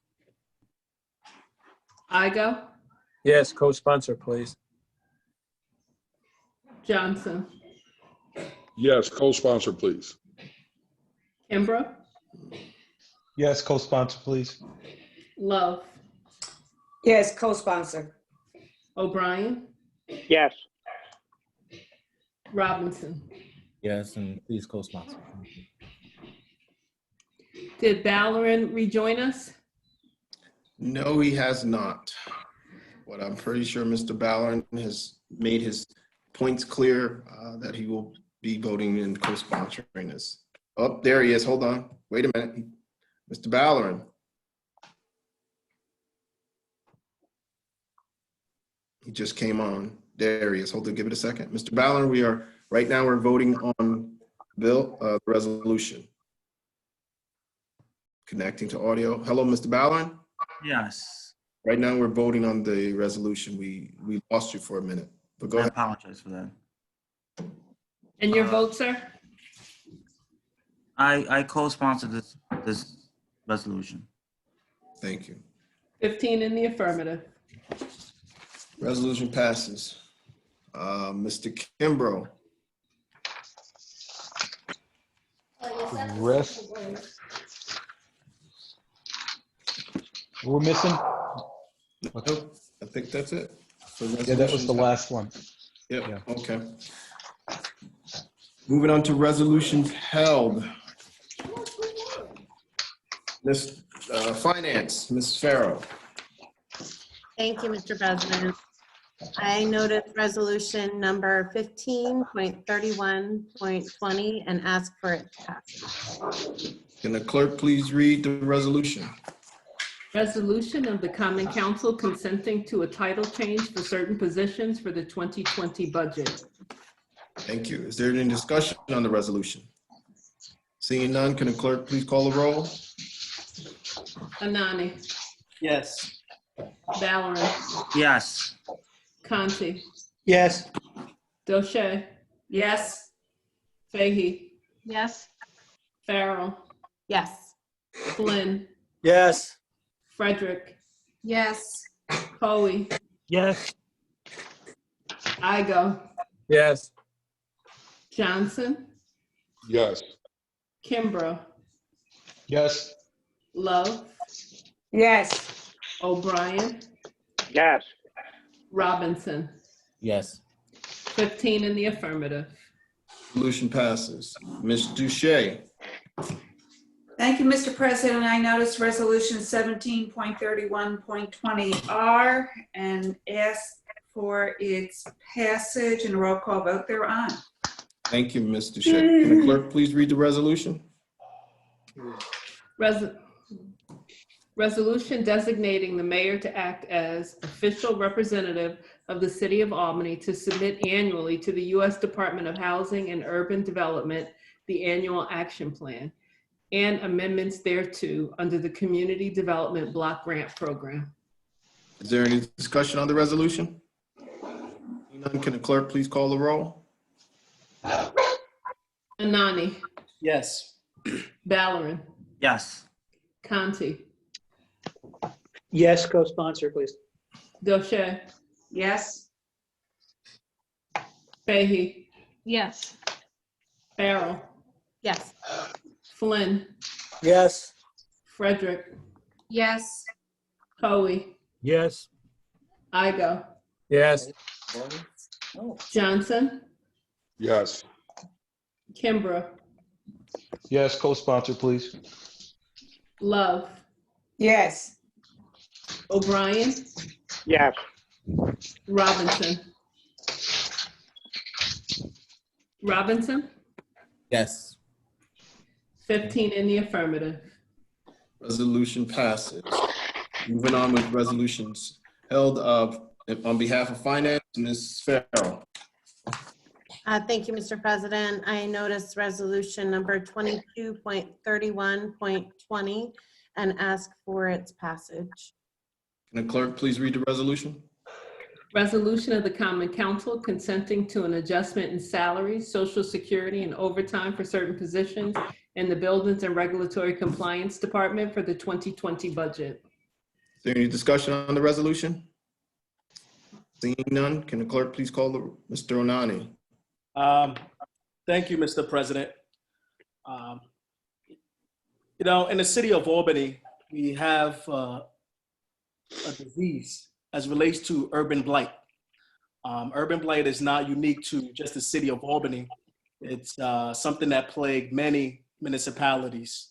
Igo, Yes, co-sponsor, please. Johnson, Yes, co-sponsor, please. Kimbrough, Yes, co-sponsor, please. Love, Yes, co-sponsor. Obrien, Yes. Robinson. Yes, and please co-sponsor. Did Ballerin rejoin us? No, he has not. But I'm pretty sure Mr. Ballerin has made his points clear that he will be voting and co-sponsoring this. Oh, there he is. Hold on. Wait a minute. Mr. Ballerin. He just came on. There he is. Hold on. Give it a second. Mr. Ballerin, right now we're voting on the resolution. Connecting to audio. Hello, Mr. Ballerin. Yes. Right now we're voting on the resolution. We lost you for a minute, but go I ahead. apologize for that. And your vote, sir? I co-sponsored this resolution. Thank you. 15 in the affirmative. Resolution passes. Mr. Kimbrough. We're missing? Nope, I think that's it. Yeah, that was the last one. Yep, Yeah. okay. Moving on to resolutions held. Ms. Finance, Ms. Farrell. Thank you, Mr. President. I noticed resolution number 15.31.20 and ask for it to pass. Can the clerk please read the resolution? Resolution of the Common Council consenting to a title change for certain positions for the 2020 budget. Thank you. Is there any discussion on the resolution? Seeing none, can the clerk please call the roll? Anane, Yes. Valorem, Yes. Conti, Yes. Doche, Yes. Fahy, Yes. Farrell, Yes. Flynn, Yes. Frederick, Yes. Poe, Yes. Igo, Yes. Johnson, Yes. Kimbrough, Yes. Love, Yes. Obrien, Yes. Robinson. Yes. 15 in the affirmative. Resolution passes. Ms. Duche. Thank you, Mr. President. I noticed resolution 17.31.20R and ask for its passage and roll call vote thereon. Thank you, Ms. Duche. Can the clerk please read the resolution? Resolution designating the mayor to act as official representative of the city of Albany to submit annually to the U.S. Department of Housing and Urban Development the annual action plan and amendments thereto under the Community Development Block Grant Program. Is there any discussion on the resolution? Seeing none, can the clerk please call the roll? Anane, Yes. Valorem, Yes. Conti, Yes, co-sponsor, please. Doche, Yes. Fahy, Yes. Farrell, Yes. Flynn, Yes. Frederick, Yes. Poe, Yes. Igo, Yes. Johnson, Yes. Kimbrough, Yes, co-sponsor, please. Love, Yes. Obrien, Yes. Robinson. Robinson, Yes. 15 in the affirmative. Resolution passes. Moving on with resolutions held on behalf of Finance, Ms. Farrell. Thank you, Mr. President. I noticed resolution number 22.31.20 and ask for its passage. Can the clerk please read the resolution? Resolution of the Common Council consenting to an adjustment in salaries, Social Security, and overtime for certain positions in the Buildings and Regulatory Compliance Department for the 2020 budget. Is there any discussion on the resolution? Seeing none, can the clerk please call Mr. Anane? Thank you, Mr. President. You know, in the city of Albany, we have a disease as relates to urban blight. Urban blight is not unique to just the city of Albany. It's something that plagued many municipalities.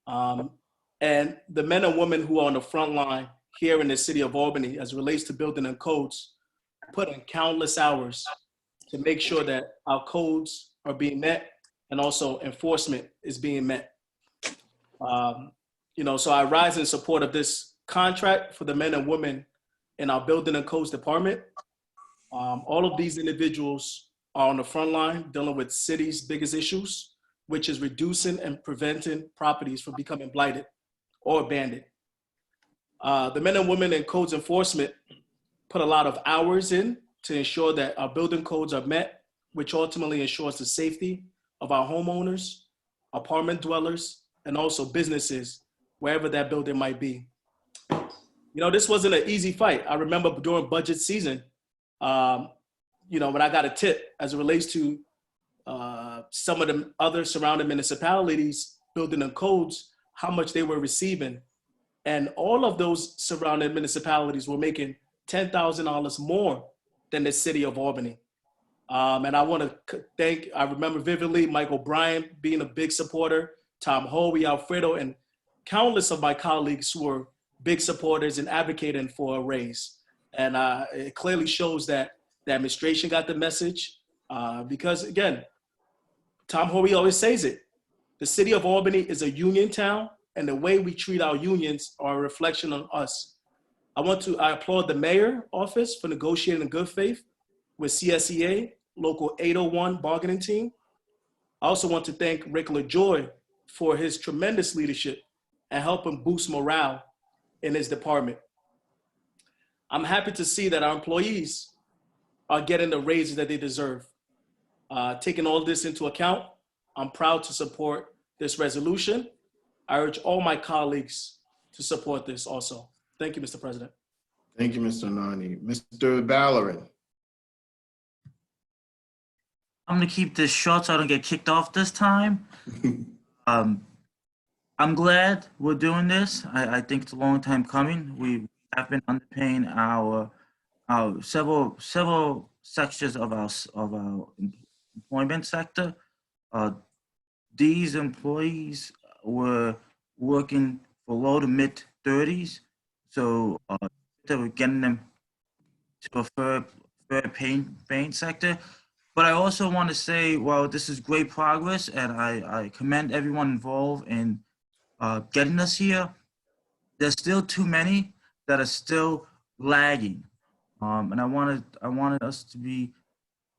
And the men and women who are on the front line here in the city of Albany as it relates to building and codes put in countless hours to make sure that our codes are being met and also enforcement is being met. You know, so I rise in support of this contract for the men and women in our building and codes department. All of these individuals are on the front line dealing with city's biggest issues, which is reducing and preventing properties from becoming blighted or abandoned. The men and women in codes enforcement put a lot of hours in to ensure that our building codes are met, which ultimately ensures the safety of our homeowners, apartment dwellers, and also businesses, wherever that building might be. You know, this wasn't an easy fight. I remember during budget season, you know, when I got a tip as it relates to some of the other surrounding municipalities building and codes, how much they were receiving. And all of those surrounding municipalities were making $10,000 more than the city of Albany. And I want to thank, I remember vividly, Mike Obrien being a big supporter, Tom Hoey, Alfredo, and countless of my colleagues who were big supporters and advocating for a raise. And it clearly shows that the administration got the message because, again, Tom Hoey always says it. The city of Albany is a union town, and the way we treat our unions are a reflection on us. I applaud the mayor office for negotiating in good faith with CSEA, local 801 bargaining team. I also want to thank Rick LaJoy for his tremendous leadership and helping boost morale in his department. I'm happy to see that our employees are getting the raises that they deserve. Taking all this into account, I'm proud to support this resolution. I urge all my colleagues to support this also. Thank you, Mr. President. Thank you, Mr. Anane. Mr. Valorant. I'm gonna keep this short so I don't get kicked off this time. I'm glad we're doing this. I think it's a long time coming. We have been underpaying our several sections of our employment sector. These employees were working for low to mid 30s, so they were getting them to a fair paying sector. But I also want to say, well, this is great progress, and I commend everyone involved in getting us here. There's still too many that are still lagging, and I wanted us to be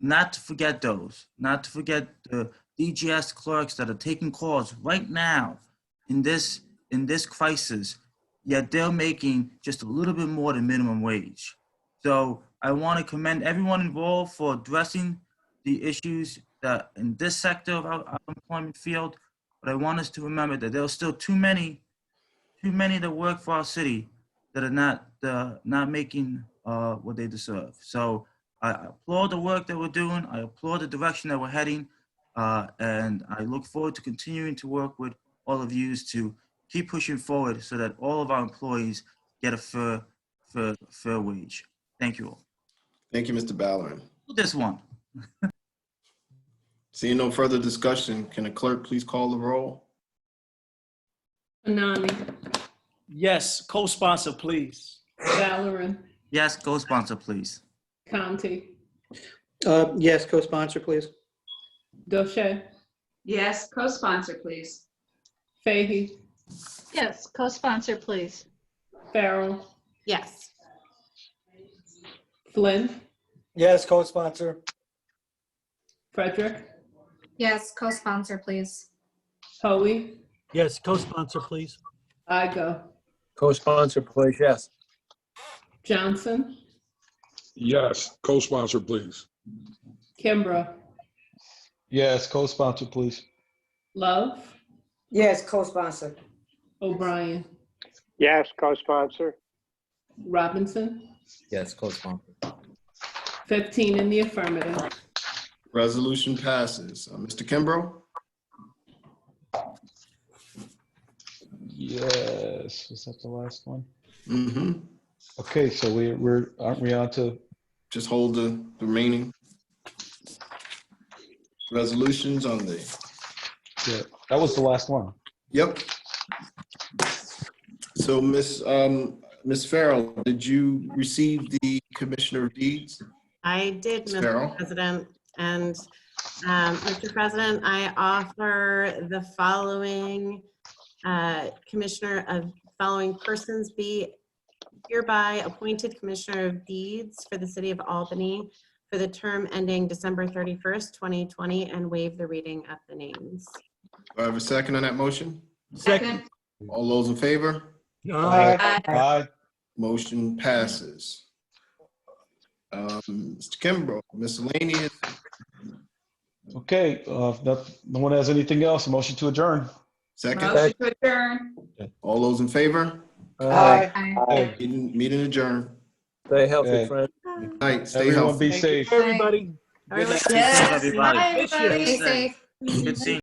not to forget those, not to forget the DGS clerks that are taking calls right now in this crisis, yet they're making just a little bit more than minimum wage. So I want to commend everyone involved for addressing the issues that in this sector of our employment field, but I want us to remember that there are still too many that work for our city that are not making what they deserve. So I applaud the work that we're doing. I applaud the direction that we're heading, and I look forward to continuing to work with all of you to keep pushing forward so that all of our employees get a fair wage. Thank you all. Thank you, Mr. Valorant. This one. Seeing no further discussion, can the clerk please call the roll? Anane, Yes, co-sponsor, please. Valorant, Yes, co-sponsor, please. Conti, Yes, co-sponsor, please. Doche, Yes, co-sponsor, please. Fahey, Yes, co-sponsor, please. Farrell, Yes. Flynn, Yes, co-sponsor. Frederick, Yes, co-sponsor, please. Hoey, Yes, co-sponsor, please. Igo, Co-sponsor, please, yes. Johnson, Yes, co-sponsor, please. Kimbrough, Yes, co-sponsor, please. Love, Yes, co-sponsor. Obrien, Yes, co-sponsor. Robinson, Yes, co-sponsor. 15 in the affirmative. Resolution passes. Mr. Kimbrough? Yes, was that the last one? Mm-hmm. Okay, so aren't we on to? Just hold the remaining resolutions on the. Yeah, that was the last one. Yep. So Ms. Farrell, did you receive the Commissioner of Deeds? I did, Mr. Farrell? President. And Mr. President, I offer the following following persons be hereby appointed Commissioner of Deeds for the City of Albany for the term ending December 31st, 2020, and waive the reading of the names. Do I have a second on that motion? Second. All those in favor? Aye. Aye. Motion passes. Mr. Kimbrough, miscellaneous. Okay, if no one has anything else, a motion to adjourn. Second. Motion to adjourn. All those in favor? Aye. Aye. Meeting adjourned. Stay healthy, Okay. friend. Good night. Stay Everyone healthy. be safe. Everybody. Everyone- Yes, everybody. Stay safe. Good seeing you.